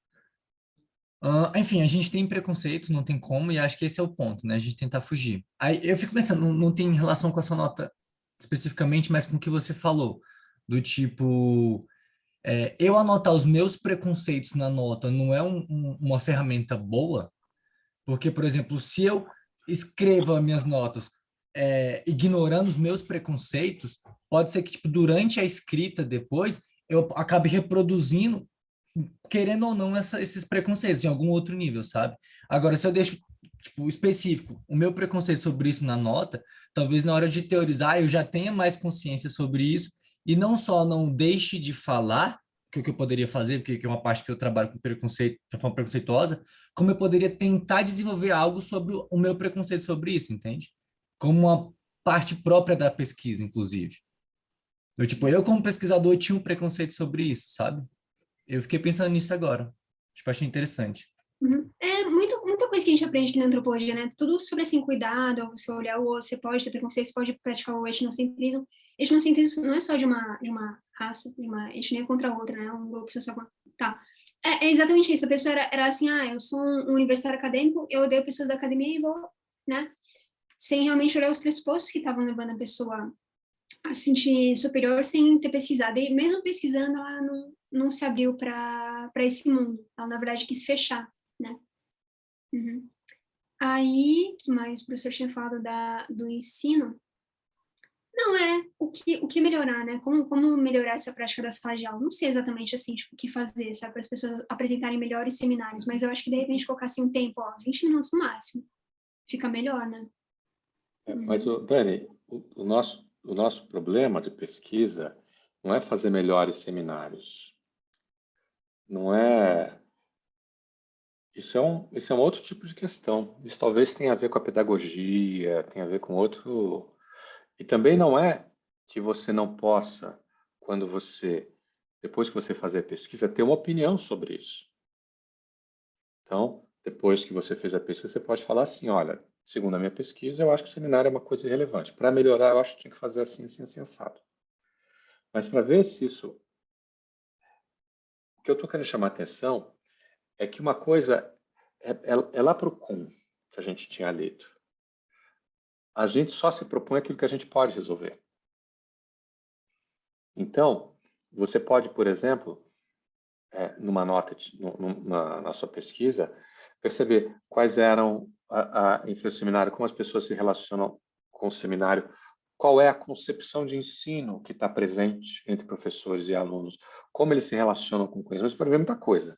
Enfim, a gente tem preconceitos, não tem como, e acho que esse é o ponto, né? A gente tentar fugir. Aí eu fico pensando, não tem relação com a sua nota especificamente, mas com o que você falou, do tipo, eu anotar os meus preconceitos na nota não é uma ferramenta boa, porque, por exemplo, se eu escrevo as minhas notas ignorando os meus preconceitos, pode ser que, tipo, durante a escrita depois, eu acabe reproduzindo, querendo ou não, esses preconceitos em algum outro nível, sabe? Agora, se eu deixo, tipo, específico, o meu preconceito sobre isso na nota, talvez na hora de teorizar eu já tenha mais consciência sobre isso e não só não deixe de falar, que é o que eu poderia fazer, porque é uma parte que eu trabalho com preconceito, de forma preconceituosa, como eu poderia tentar desenvolver algo sobre o meu preconceito sobre isso, entende? Como uma parte própria da pesquisa, inclusive. Eu como pesquisador, tinha um preconceito sobre isso, sabe? Eu fiquei pensando nisso agora. Tipo, achei interessante. Uhum. Muita coisa que a gente aprende aqui na antropologia, né? Tudo sobre, assim, cuidado, você olhar o outro, você pode ter preconceito, você pode praticar o etnocentrismo. Etnocentrismo não é só de uma raça, de uma etnia contra a outra, né? Um grupo social. Tá. É exatamente isso. A pessoa era assim, eu sou um universitário acadêmico, eu odeio pessoas da academia e vou, né? Sem realmente olhar os pressupostos que estavam levando a pessoa a se sentir superior sem ter pesquisado. E mesmo pesquisando, ela não se abriu para esse mundo. Ela, na verdade, quis fechar, né? Uhum. Aí, que mais o professor tinha falado do ensino? Não, o que melhorar, né? Como melhorar essa prática da sala de aula? Não sei exatamente, assim, tipo, o que fazer, sabe? Para as pessoas apresentarem melhores seminários, mas eu acho que, de repente, colocar, assim, um tempo, 20 minutos no máximo. Fica melhor, né? Mas, Dani, o nosso problema de pesquisa não é fazer melhores seminários. Não é isso é um outro tipo de questão. Isso talvez tenha a ver com a pedagogia, tenha a ver com outro. E também não é que você não possa, depois que você fazer a pesquisa, ter uma opinião sobre isso. Então, depois que você fez a pesquisa, você pode falar assim, olha, segundo a minha pesquisa, eu acho que o seminário é uma coisa irrelevante. Para melhorar, eu acho que tinha que fazer assim, assim, assim, assado. Mas para ver se isso... O que eu estou querendo chamar a atenção é que uma coisa é lá para o com que a gente tinha lido. A gente só se propõe aquilo que a gente pode resolver. Então, você pode, por exemplo, numa nota, na sua pesquisa, perceber quais eram a influência do seminário, como as pessoas se relacionam com o seminário, qual é a concepção de ensino que está presente entre professores e alunos, como eles se relacionam com o conhecimento. Você pode ver muita coisa.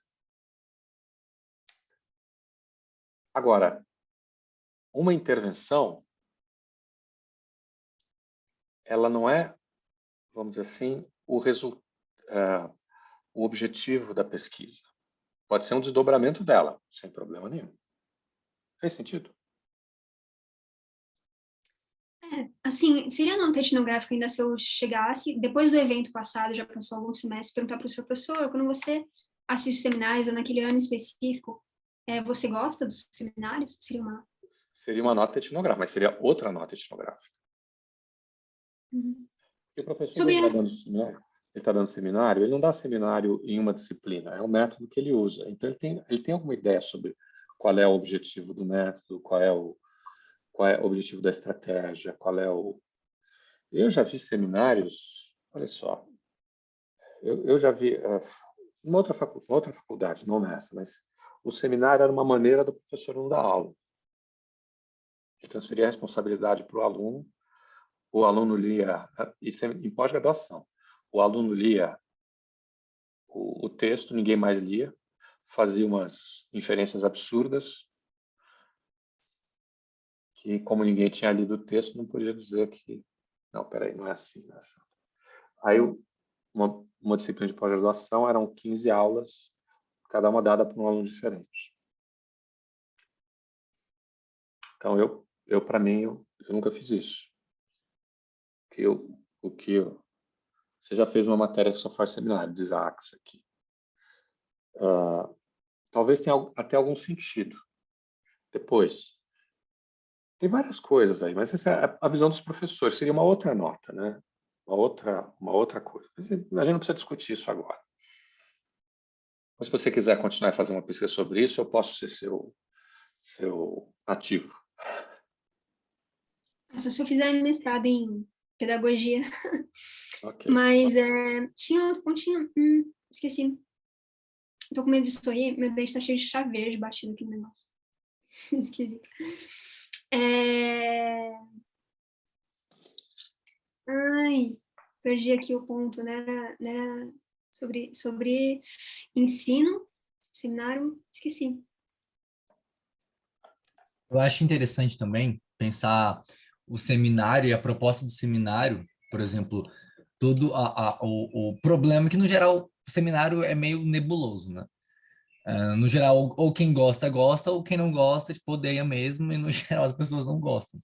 Agora, uma intervenção, ela não é, vamos dizer assim, o objetivo da pesquisa. Pode ser um desdobramento dela, sem problema nenhum. Fez sentido? Assim, seria nota etnográfica ainda se eu chegasse, depois do evento passado, já passou algum semestre, perguntar para o seu professor, quando você assiste seminários, ou naquele ano específico, você gosta dos seminários? Seria uma nota etnográfica, mas seria outra nota etnográfica. Uhum. Porque o professor Sobre ele está dando seminário, ele não dá seminário em uma disciplina, é o método que ele usa. Então, ele tem alguma ideia sobre qual é o objetivo do método, qual é o objetivo da estratégia, qual é o... Eu já vi seminários, olha só, eu já vi uma outra faculdade, não nessa, mas o seminário era uma maneira do professor não dar aula. Ele transferia a responsabilidade para o aluno lia, isso é em pós-graduação, o aluno lia o texto, ninguém mais lia, fazia umas inferências absurdas, que como ninguém tinha lido o texto, não podia dizer que, não, peraí, não é assim. Não é assim. Aí, uma disciplina de pós-graduação eram 15 aulas, cada uma dada por um aluno diferente. Então, para mim, eu nunca fiz isso. Você já fez uma matéria que só faz seminário, diz isso aqui. Talvez tenha até algum sentido. Depois, tem várias coisas aí, mas essa é a visão dos professores. Seria uma outra nota, né? Uma outra coisa. Mas a gente não precisa discutir isso agora. Mas se você quiser continuar a fazer uma pesquisa sobre isso, eu posso ser seu ativo. se eu fizer mestrado em pedagogia. Okay. Mas tinha outro pontinho. Esqueci. Tô com medo de sorrir. Meu dente tá cheio de chá verde batido aqui no negócio. Esquisito. Ai, perdi aqui o ponto, né? Sobre ensino, seminário, esqueci. Eu acho interessante também pensar o seminário e a proposta do seminário, por exemplo, todo o problema que, no geral, o seminário é meio nebuloso, né? No geral, ou quem gosta, gosta, ou quem não gosta, tipo, odeia mesmo, e no geral as pessoas não gostam.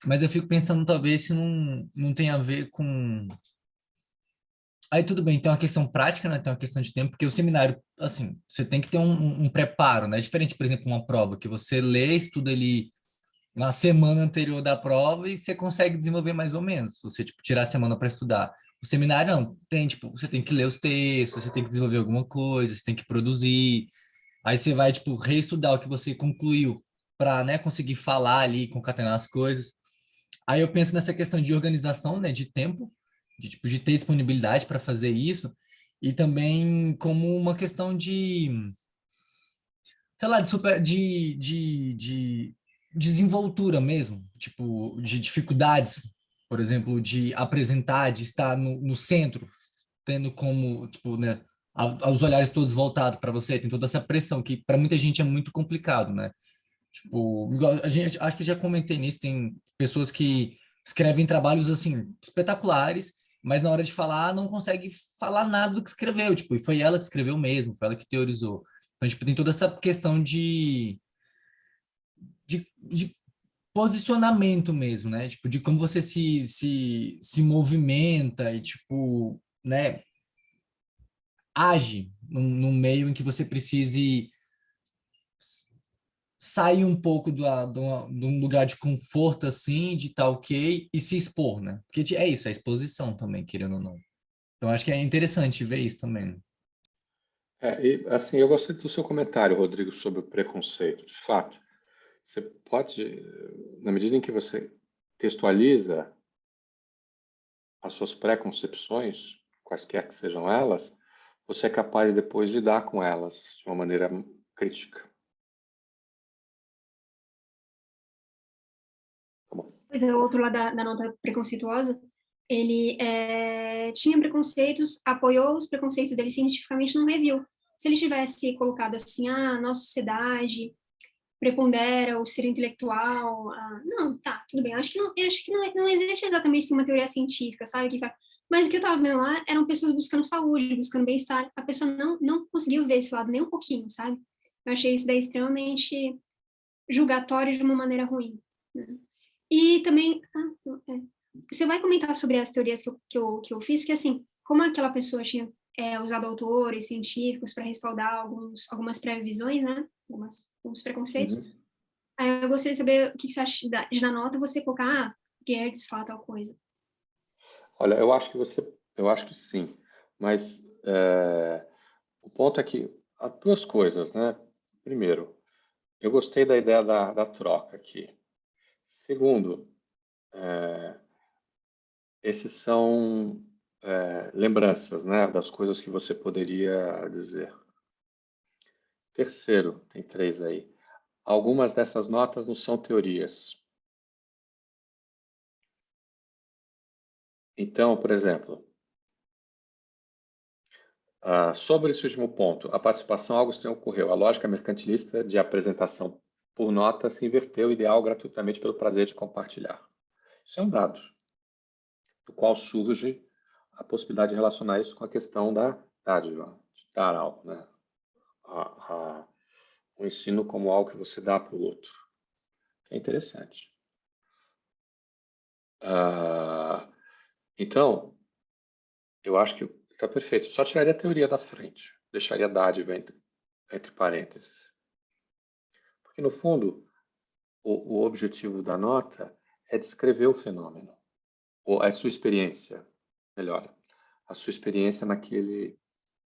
Mas eu fico pensando, talvez, se não tem a ver com... Aí tudo bem, tem uma questão prática, né? Tem uma questão de tempo, porque o seminário, assim, você tem que ter um preparo, né? É diferente, por exemplo, uma prova, que você lê, estuda ali na semana anterior da prova e você consegue desenvolver mais ou menos, se você, tipo, tirar a semana para estudar. O seminário, não, tem, tipo, você tem que ler os textos, você tem que desenvolver alguma coisa, você tem que produzir, aí você vai, tipo, reestudar o que você concluiu para, né, conseguir falar ali, concatenar as coisas. Aí eu penso nessa questão de organização, né, de tempo, de ter disponibilidade para fazer isso, e também como uma questão de, sei lá, de desenvoltura mesmo, tipo, de dificuldades, por exemplo, de apresentar, de estar no centro, tendo como, tipo, né, os olhares todos voltados para você, tem toda essa pressão que para muita gente é muito complicado, né? Tipo, igual a gente, acho que já comentei nisso, tem pessoas que escrevem trabalhos assim espetaculares, mas na hora de falar não consegue falar nada do que escreveu, tipo, e foi ela que escreveu mesmo, foi ela que teorizou. Então, tipo, tem toda essa questão de posicionamento mesmo, né? Tipo, de como você se movimenta e, tipo, né, age num meio em que você precise sair um pouco de um lugar de conforto, assim, de estar ok, e se expor, né? Porque é isso, é exposição também, querendo ou não. Então, acho que é interessante ver isso também, né? E, assim, eu gostei do seu comentário, Rodrigo, sobre o preconceito. De fato, você pode, na medida em que você textualiza as suas preconcepções, quaisquer que sejam elas, você é capaz depois de lidar com elas de uma maneira crítica. Tá bom. Pois é, o outro lado da nota preconceituosa, ele tinha preconceitos, apoiou os preconceitos dele cientificamente num review. Se ele tivesse colocado assim, nossa sociedade prepondera o ser intelectual, não, tá, tudo bem. Acho que não existe exatamente assim, uma teoria científica, sabe? Mas o que eu estava vendo lá eram pessoas buscando saúde, buscando bem-estar. A pessoa não conseguiu ver esse lado nem um pouquinho, sabe? Eu achei isso daí extremamente julgatório de uma maneira ruim, né? E também, você vai comentar sobre as teorias que eu fiz, que assim, como aquela pessoa tinha usado autores científicos para respaldar algumas previsões, né? Alguns preconceitos. Uhum. Aí eu gostaria de saber o que você acha de na nota você colocar, Gertz fala tal coisa. Olha, eu acho que sim, mas o ponto é que há duas coisas, né? Primeiro, eu gostei da ideia da troca aqui. Segundo, esses são lembranças, né, das coisas que você poderia dizer. Terceiro, tem três aí. Algumas dessas notas não são teorias. Então, por exemplo, sobre esse último ponto, a participação algo estranho ocorreu. A lógica mercantilista de apresentação por nota se inverteu ideal gratuitamente pelo prazer de compartilhar. Isso é um dado, do qual surge a possibilidade de relacionar isso com a questão da dádiva, de dar algo, né? O ensino como algo que você dá para o outro. É interessante. Então, eu acho que está perfeito. Só tiraria a teoria da frente. Deixaria a dádiva entre parênteses. Porque, no fundo, o objetivo da nota é descrever o fenômeno. Ou a sua experiência, melhor. A sua experiência naquele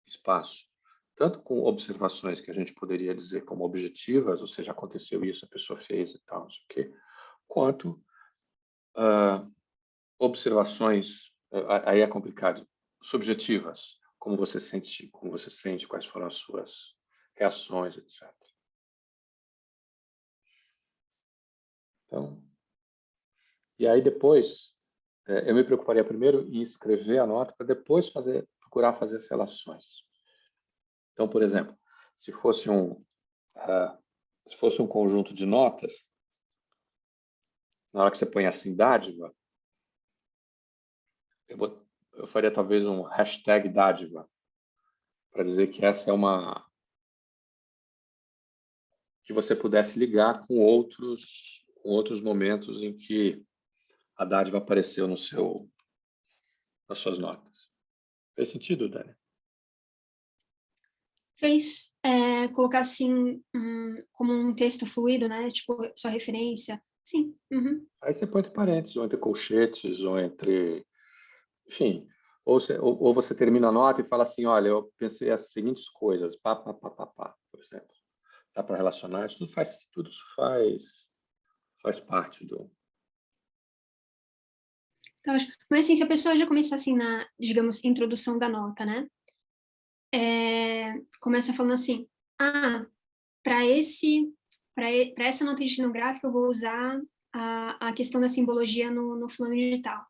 espaço. Tanto com observações que a gente poderia dizer como objetivas, ou seja, aconteceu isso, a pessoa fez e tal, não sei o quê, quanto observações, aí é complicado, subjetivas, como você sente, quais foram as suas reações, etc. Então, e aí depois, eu me preocuparia primeiro em escrever a nota para depois procurar fazer as relações. Então, por exemplo, se fosse um conjunto de notas, na hora que você põe assim dádiva, eu faria talvez um hashtag dádiva, para dizer que essa é uma que você pudesse ligar com outros momentos em que a dádiva apareceu nas suas notas. Fez sentido, Dani? Fez colocar assim, como um texto fluido, né? Tipo, só referência. Sim. Uhum. Aí você põe entre parênteses, ou entre colchetes, ou entre... Enfim, ou você termina a nota e fala assim, olha, eu pensei as seguintes coisas, pá, pá, pá, pá, pá, por exemplo. Dá para relacionar, isso tudo faz parte do... Então, mas assim, se a pessoa já começar assim na, digamos, introdução da nota, né? Começa falando assim, para essa nota etnográfica eu vou usar a questão da simbologia no fulano digital.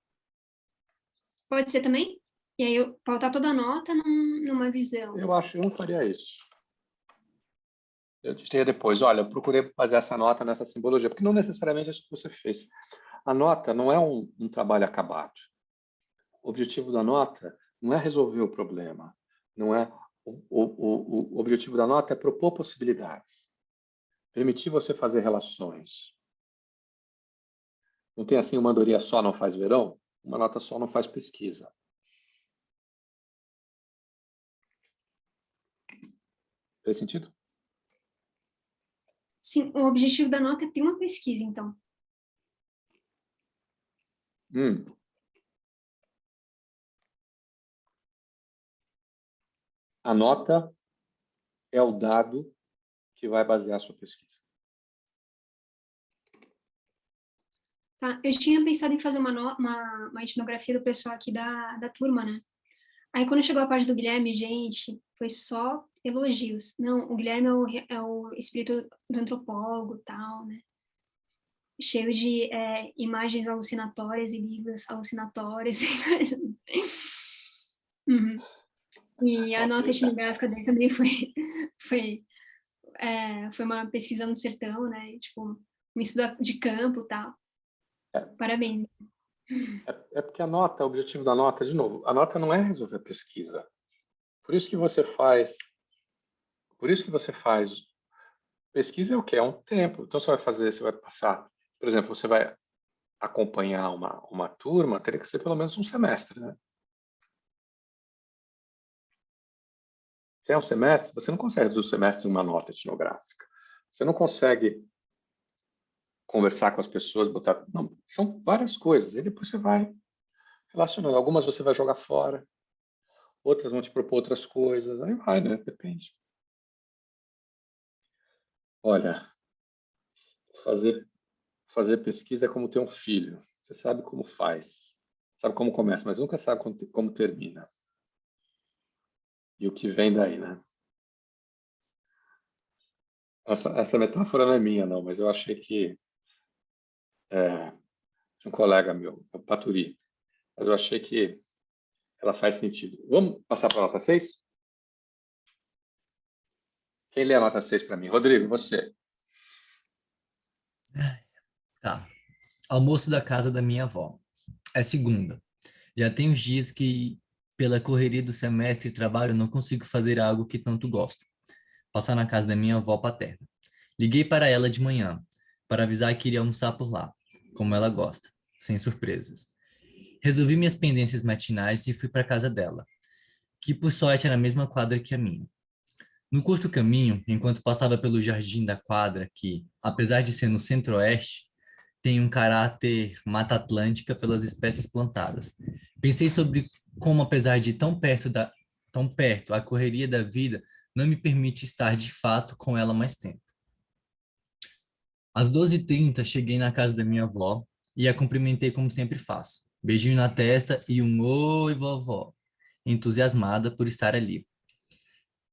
Pode ser também? E aí eu pautar toda a nota numa visão. Eu acho que eu não faria isso. Eu diria depois, olha, eu procurei fazer essa nota nessa simbologia, porque não necessariamente é isso que você fez. A nota não é um trabalho acabado. O objetivo da nota não é resolver o problema, não é O objetivo da nota é propor possibilidades, permitir você fazer relações. Não tem assim, uma andorinha só não faz verão? Uma nota só não faz pesquisa. Fez sentido? Sim, o objetivo da nota é ter uma pesquisa, então. A nota é o dado que vai basear a sua pesquisa. Tá? Eu tinha pensado em fazer uma etnografia do pessoal aqui da turma, né? Aí, quando chegou a parte do Guilherme, gente, foi só elogios. Não, o Guilherme é o espírito do antropólogo, tal, né? Cheio de imagens alucinatórias e livros alucinatórios. Uhum. E a nota etnográfica dele também foi, foi uma pesquisa no sertão, né? Tipo, um estudo de campo e tal. Parabéns. É porque a nota, o objetivo da nota, de novo, a nota não é resolver a pesquisa. Por isso que você faz pesquisa é o quê? É um tempo. Então você vai passar, por exemplo, você vai acompanhar uma turma, teria que ser pelo menos um semestre, né? Se é um semestre, você não consegue reduzir o semestre em uma nota etnográfica. Você não consegue conversar com as pessoas, botar... Não, são várias coisas. E depois você vai relacionando. Algumas você vai jogar fora, outras vão te propor outras coisas. Aí vai, né? Depende. Olha, fazer pesquisa é como ter um filho. Você sabe como faz, sabe como começa, mas nunca sabe como termina. E o que vem daí, né? Essa metáfora não é minha, não, mas eu achei que um colega meu, o Paturi, mas eu achei que ela faz sentido. Vamos passar para a nota 6? Quem lê a nota 6 para mim? Rodrigo, você. Tá. Almoço da casa da minha avó. É segunda. Já tem uns dias que, pela correria do semestre e trabalho, não consigo fazer algo que tanto gosto. Passar na casa da minha avó paterna. Liguei para ela de manhã, para avisar que iria almoçar por lá, como ela gosta, sem surpresas. Resolvi minhas pendências matinais e fui para a casa dela, que por sorte era a mesma quadra que a minha. No curto caminho, enquanto passava pelo jardim da quadra, que, apesar de ser no centro-oeste, tem um caráter Mata Atlântica pelas espécies plantadas. Pensei sobre como, apesar de tão perto, a correria da vida não me permite estar de fato com ela mais tempo. Às 12h30, cheguei na casa da minha avó e a cumprimentei como sempre faço. Beijinho na testa e um oi, vovó, entusiasmada por estar ali.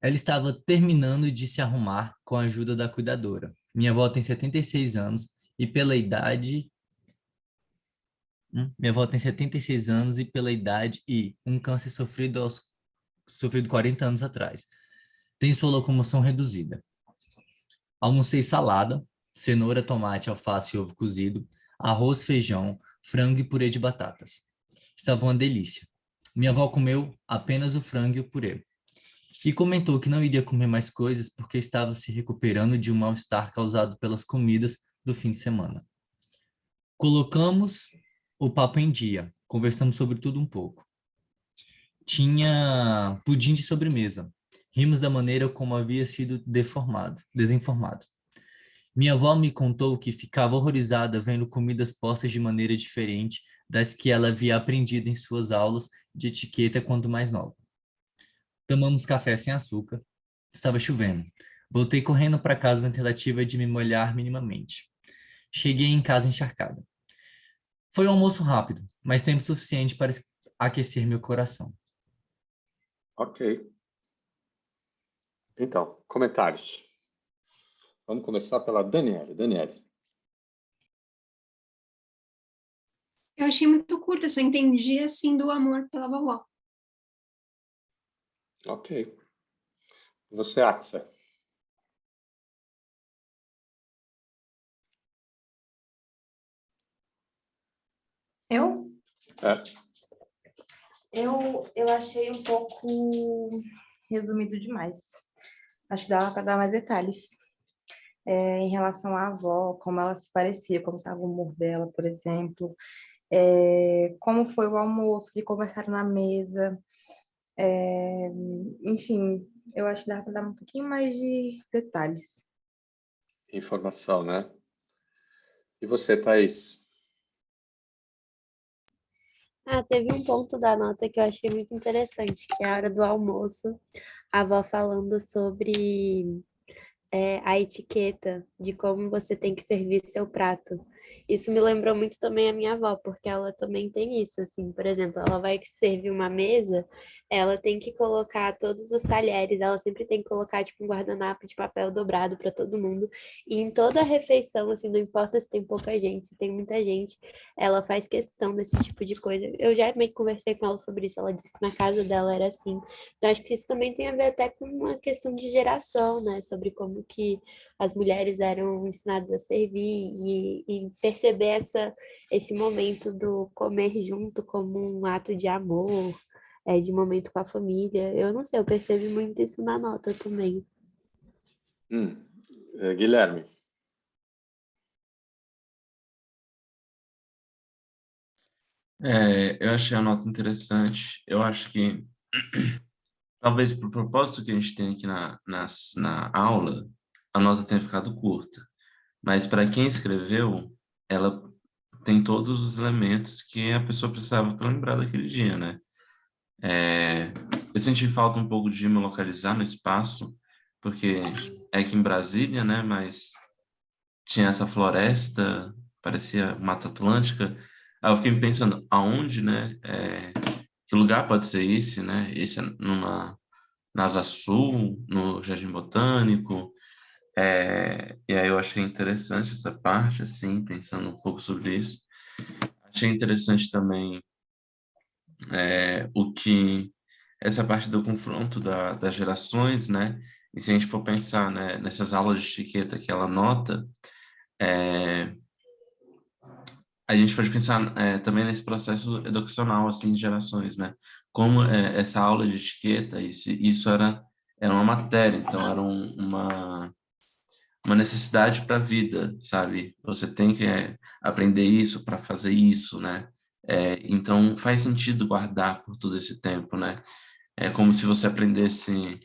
Ela estava terminando de se arrumar com a ajuda da cuidadora. Minha avó tem 76 anos e pela idade Minha avó tem 76 anos e pela idade e um câncer sofrido 40 anos atrás. Tem sua locomoção reduzida. Almocei salada, cenoura, tomate, alface e ovo cozido, arroz, feijão, frango e purê de batatas. Estava uma delícia. Minha avó comeu apenas o frango e o purê. E comentou que não iria comer mais coisas porque estava se recuperando de um mal-estar causado pelas comidas do fim de semana. Colocamos o papo em dia, conversamos sobre tudo um pouco. Tinha pudim de sobremesa. Rimos da maneira como havia sido desinformado. Minha avó me contou que ficava horrorizada vendo comidas postas de maneira diferente das que ela havia aprendido em suas aulas de etiqueta quando mais nova. Tomamos café sem açúcar. Estava chovendo. Voltei correndo para casa na tentativa de me molhar minimamente. Cheguei em casa encharcada. Foi um almoço rápido, mas tempo suficiente para aquecer meu coração. Ok. Então, comentários. Vamos começar pela Daniele. Daniele. Eu achei muito curta, só entendi assim do amor pela vovó. Ok. Você, Axel. Eu? É. Eu achei um pouco resumido demais. Acho que dava para dar mais detalhes. Em relação à avó, como ela se parecia, como estava o humor dela, por exemplo, como foi o almoço, que conversaram na mesa, enfim, eu acho que dá para dar um pouquinho mais de detalhes. Informação, né? E você, Thaís? Teve um ponto da nota que eu achei muito interessante, que é a hora do almoço, a avó falando sobre a etiqueta de como você tem que servir seu prato. Isso me lembrou muito também a minha avó, porque ela também tem isso, assim, por exemplo, ela vai servir uma mesa, ela tem que colocar todos os talheres, ela sempre tem que colocar, tipo, um guardanapo de papel dobrado para todo mundo, e em toda a refeição, assim, não importa se tem pouca gente, se tem muita gente, ela faz questão desse tipo de coisa. Eu já meio que conversei com ela sobre isso, ela disse que na casa dela era assim. Então, acho que isso também tem a ver até com uma questão de geração, né? Sobre como que as mulheres eram ensinadas a servir e perceber esse momento do comer junto como um ato de amor, de momento com a família. Eu não sei, eu percebo muito isso na nota também. Guilherme. Eu achei a nota interessante. Eu acho que, talvez para o propósito que a gente tem aqui na aula, a nota tenha ficado curta. Mas para quem escreveu, ela tem todos os elementos que a pessoa precisava para lembrar daquele dia, né? Eu senti falta um pouco de me localizar no espaço, porque é aqui em Brasília, né? Mas tinha essa floresta, parecia Mata Atlântica. Aí eu fiquei pensando, aonde, né? Que lugar pode ser esse, né? Esse é na Asa Sul, no Jardim Botânico. E aí eu achei interessante essa parte, assim, pensando um pouco sobre isso. Achei interessante também essa parte do confronto das gerações, né? E se a gente for pensar, né, nessas aulas de etiqueta que ela nota, a gente pode pensar também nesse processo educacional, assim, de gerações, né? Como essa aula de etiqueta, isso era uma matéria, então era uma necessidade para a vida, sabe? Você tem que aprender isso para fazer isso, né? Então faz sentido guardar por todo esse tempo, né? É como se você aprendesse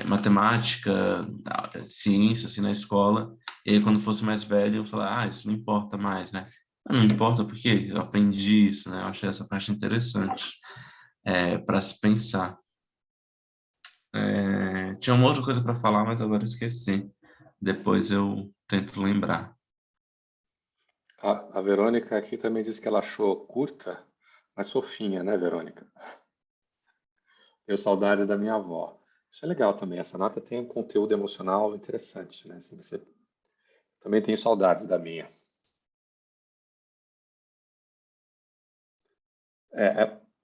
matemática, ciência, assim, na escola, e aí quando fosse mais velho, eu falar, isso não importa mais, né? Não importa porque eu aprendi isso, né? Eu achei essa parte interessante para se pensar. Tinha uma outra coisa para falar, mas agora eu esqueci. Depois eu tento lembrar. A Verônica aqui também disse que ela achou curta, mas fofinha, né, Verônica? Tenho saudades da minha avó. Isso é legal também. Essa nota tem um conteúdo emocional interessante, né? Assim, você também tenho saudades da minha.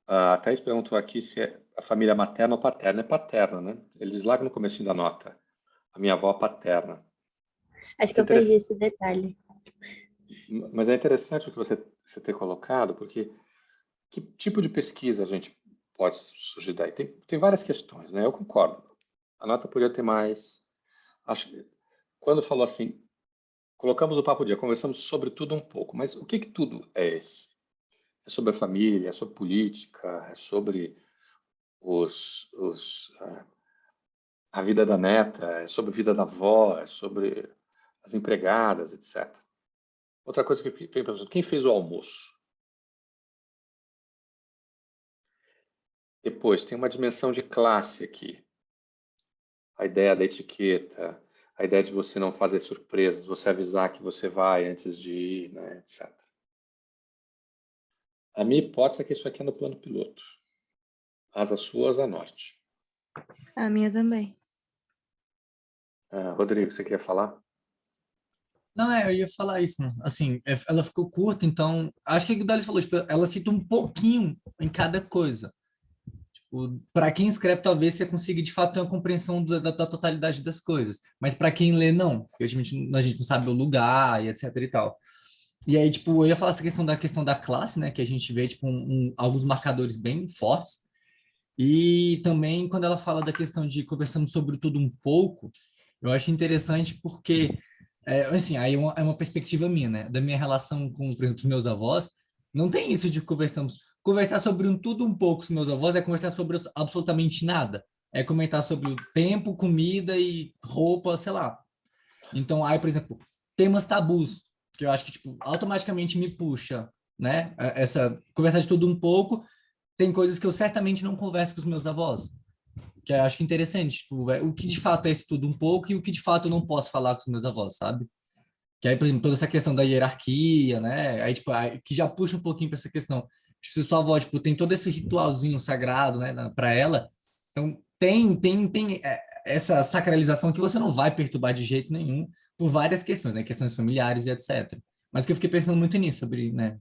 A Thais perguntou aqui se é a família materna ou paterna. É paterna, né? Ele diz lá no começo da nota. A minha avó paterna. Acho que É eu perdi interessante, esse detalhe. mas é interessante o que você ter colocado, porque que tipo de pesquisa a gente pode surgir daí? Tem várias questões, né? Eu concordo. A nota podia ter mais. Acho que quando falou assim, colocamos o papo dia, conversamos sobre tudo um pouco, mas o que tudo é esse? É sobre a família, é sobre política, é sobre a vida da neta, é sobre a vida da avó, é sobre as empregadas, etc. Outra coisa que eu fiquei pensando, quem fez o almoço? Depois, tem uma dimensão de classe aqui. A ideia da etiqueta, a ideia de você não fazer surpresas, você avisar que você vai antes de ir, né, etc. A minha hipótese é que isso aqui é no plano piloto. Asa sul, asa norte. A minha também. Rodrigo, você queria falar? Não, eu ia falar isso, mano. Assim, ela ficou curta, então, acho que o Dali falou, tipo, ela cita um pouquinho em cada coisa. Tipo, para quem escreve, talvez você consiga, de fato, ter uma compreensão da totalidade das coisas. Mas para quem lê, não. Porque a gente não sabe o lugar e etc e tal. E aí, tipo, eu ia falar essa questão da classe, né? Que a gente vê, tipo, alguns marcadores bem fortes. E também quando ela fala da questão de conversamos sobre tudo um pouco, eu acho interessante porque, assim, aí é uma perspectiva minha, né? Da minha relação com, por exemplo, os meus avós, não tem isso de conversar sobre tudo um pouco com os meus avós é conversar sobre absolutamente nada. É comentar sobre o tempo, comida e roupa, sei lá. Então, aí, por exemplo, temas tabus, que eu acho que, tipo, automaticamente me puxa, né? Essa conversar de tudo um pouco, tem coisas que eu certamente não converso com os meus avós, que eu acho que é interessante, tipo, o que de fato é esse tudo um pouco e o que de fato eu não posso falar com os meus avós, sabe? Que aí, por exemplo, toda essa questão da hierarquia, né? Aí, tipo, aí, que já puxa um pouquinho para essa questão. Se sua avó, tipo, tem todo esse ritualzinho sagrado, né, para ela, então tem essa sacralização que você não vai perturbar de jeito nenhum por várias questões, né? Questões familiares e etc. Mas que eu fiquei pensando muito nisso, sobre, né?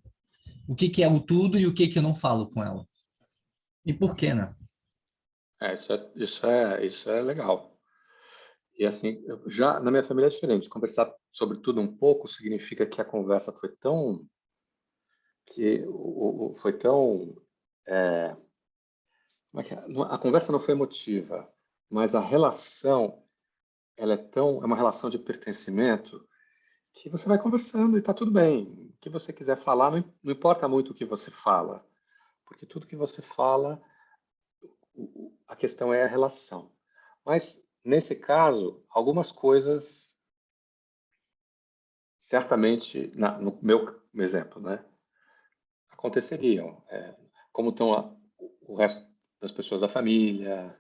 O que que é o tudo e o que que eu não falo com ela. E por quê, né? Isso é legal. E assim, já na minha família é diferente. Conversar sobre tudo um pouco significa que a conversa foi tão foi tão como é que é? A conversa não foi emotiva, mas a relação ela é uma relação de pertencimento que você vai conversando e está tudo bem. O que você quiser falar, não importa muito o que você fala, porque tudo que você fala, a questão é a relação. Mas, nesse caso, algumas coisas, certamente, no meu exemplo, né, aconteceriam. Como estão o resto das pessoas da família,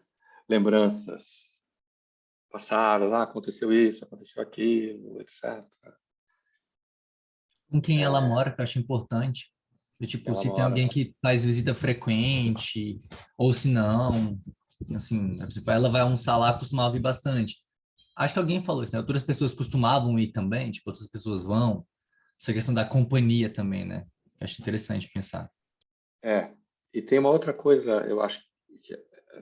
lembranças passadas, aconteceu isso, aconteceu aquilo, etc. Com quem ela mora, que eu acho importante. E, tipo, Ela se tem mora, alguém né? que faz visita frequente, ou se não, assim, tipo, ela vai almoçar lá, costumava vir bastante. Acho que alguém falou isso, né? Outras pessoas costumavam ir também, tipo, outras pessoas vão. Essa questão da companhia também, né? Eu acho interessante pensar. E tem uma outra coisa, eu acho que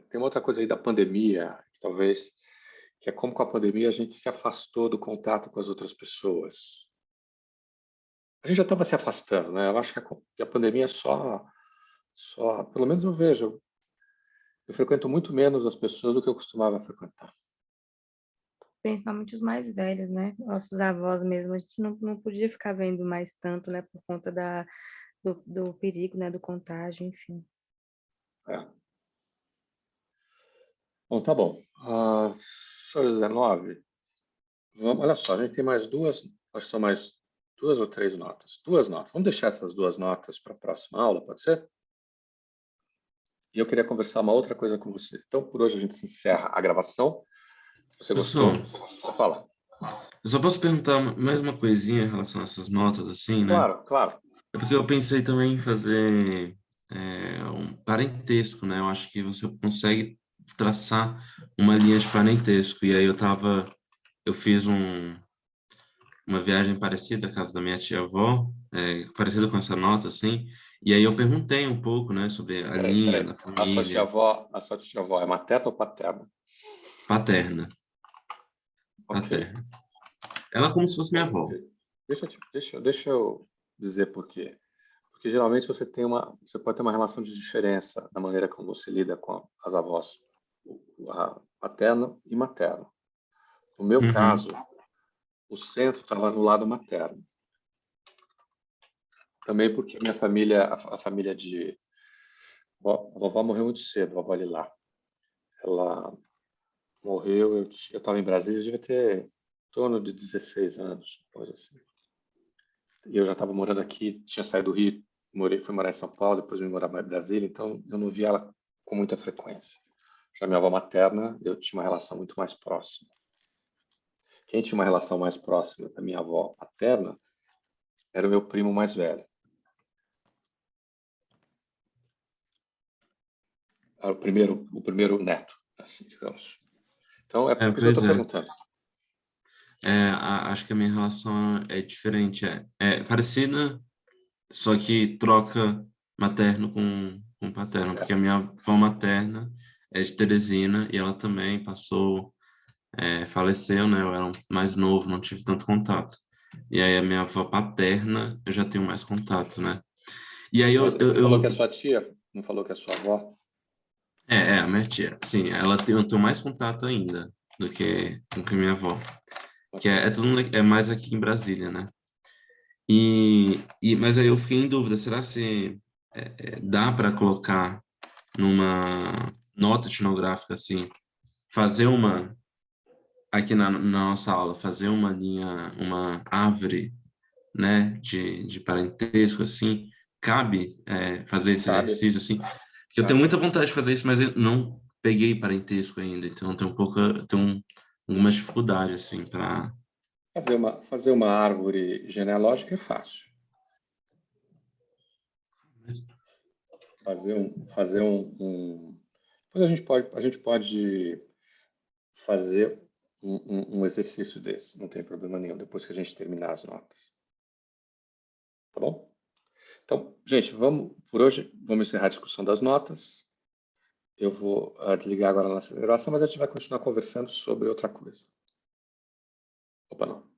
tem uma outra coisa aí da pandemia, que talvez, que é como com a pandemia a gente se afastou do contato com as outras pessoas. A gente já estava se afastando, né? Eu acho que a pandemia pelo menos eu frequento muito menos as pessoas do que eu costumava frequentar. Principalmente os mais velhos, né? Nossos avós mesmo, a gente não podia ficar vendo mais tanto, né? Por conta do perigo, né? Do contágio, enfim. É. Bom, tá bom. Senhor 19, olha só, a gente tem mais duas, acho que são mais duas ou três notas. Duas notas. Vamos deixar essas duas notas para a próxima aula, pode ser? E eu queria conversar uma outra coisa com você. Então, por hoje a gente encerra a gravação. Se você gostou, Professor, você fala. eu só posso perguntar mais uma coisinha em relação a essas notas, assim, né? Claro, claro. É porque eu pensei também em fazer um parentesco, né? Eu acho que você consegue traçar uma linha de parentesco. E aí eu fiz uma viagem parecida à casa da minha tia-avó, parecida com essa nota, assim. E aí eu perguntei um pouco, né, sobre a linha Peraí. da família A sua tia-avó é materna ou paterna? paterna, Ok. paterna. Ela é como se fosse minha avó. Deixa eu dizer por quê. Porque geralmente você pode ter uma relação de diferença na maneira como você lida com as avós, a paterna e materna. No meu Uhum, caso, o centro estava no lado materno. Também porque a minha família, a família a vovó morreu muito cedo, a vovó Lilá. Ela morreu, eu estava em Brasília, eu devia ter em torno de 16 anos, coisa assim. E eu já estava morando aqui, tinha saído do Rio, fui morar em São Paulo, depois vim morar em Brasília, então eu não via ela com muita frequência. Já minha avó materna, eu tinha uma relação muito mais próxima. Quem tinha uma relação mais próxima da minha avó paterna era o meu primo mais velho. Era o primeiro neto, assim, digamos. Então, é por isso que eu estou pois é. perguntando. Acho que a minha relação é diferente. É parecida, só que troca materno com paterno, porque a minha avó materna é de Teresina e ela também faleceu, né? Eu era mais novo, não tive tanto contato. E aí a minha avó paterna, eu já tenho mais contato, né? E aí Mas você falou que é sua tia, não falou que é sua avó? A minha tia. Sim, ela tem, eu tenho mais contato ainda do que com a minha avó. Que é todo mundo, é mais aqui em Brasília, né? Mas aí eu fiquei em dúvida, será se dá para colocar numa nota etnográfica assim, fazer aqui na nossa aula, fazer uma linha, uma árvore, né, de parentesco, assim, cabe fazer esse Sabe? exercício, assim, que eu tenho muita vontade de fazer isso, mas eu não peguei parentesco ainda, então eu tenho algumas dificuldades, assim, para... Fazer uma árvore genealógica é fácil. Depois a gente pode fazer um exercício desse, não tem problema nenhum, depois que a gente terminar as notas. Tá bom? Então, gente, por hoje, vamos encerrar a discussão das notas. Eu vou desligar agora a nossa gravação, mas a gente vai continuar conversando sobre outra coisa. Opa, não.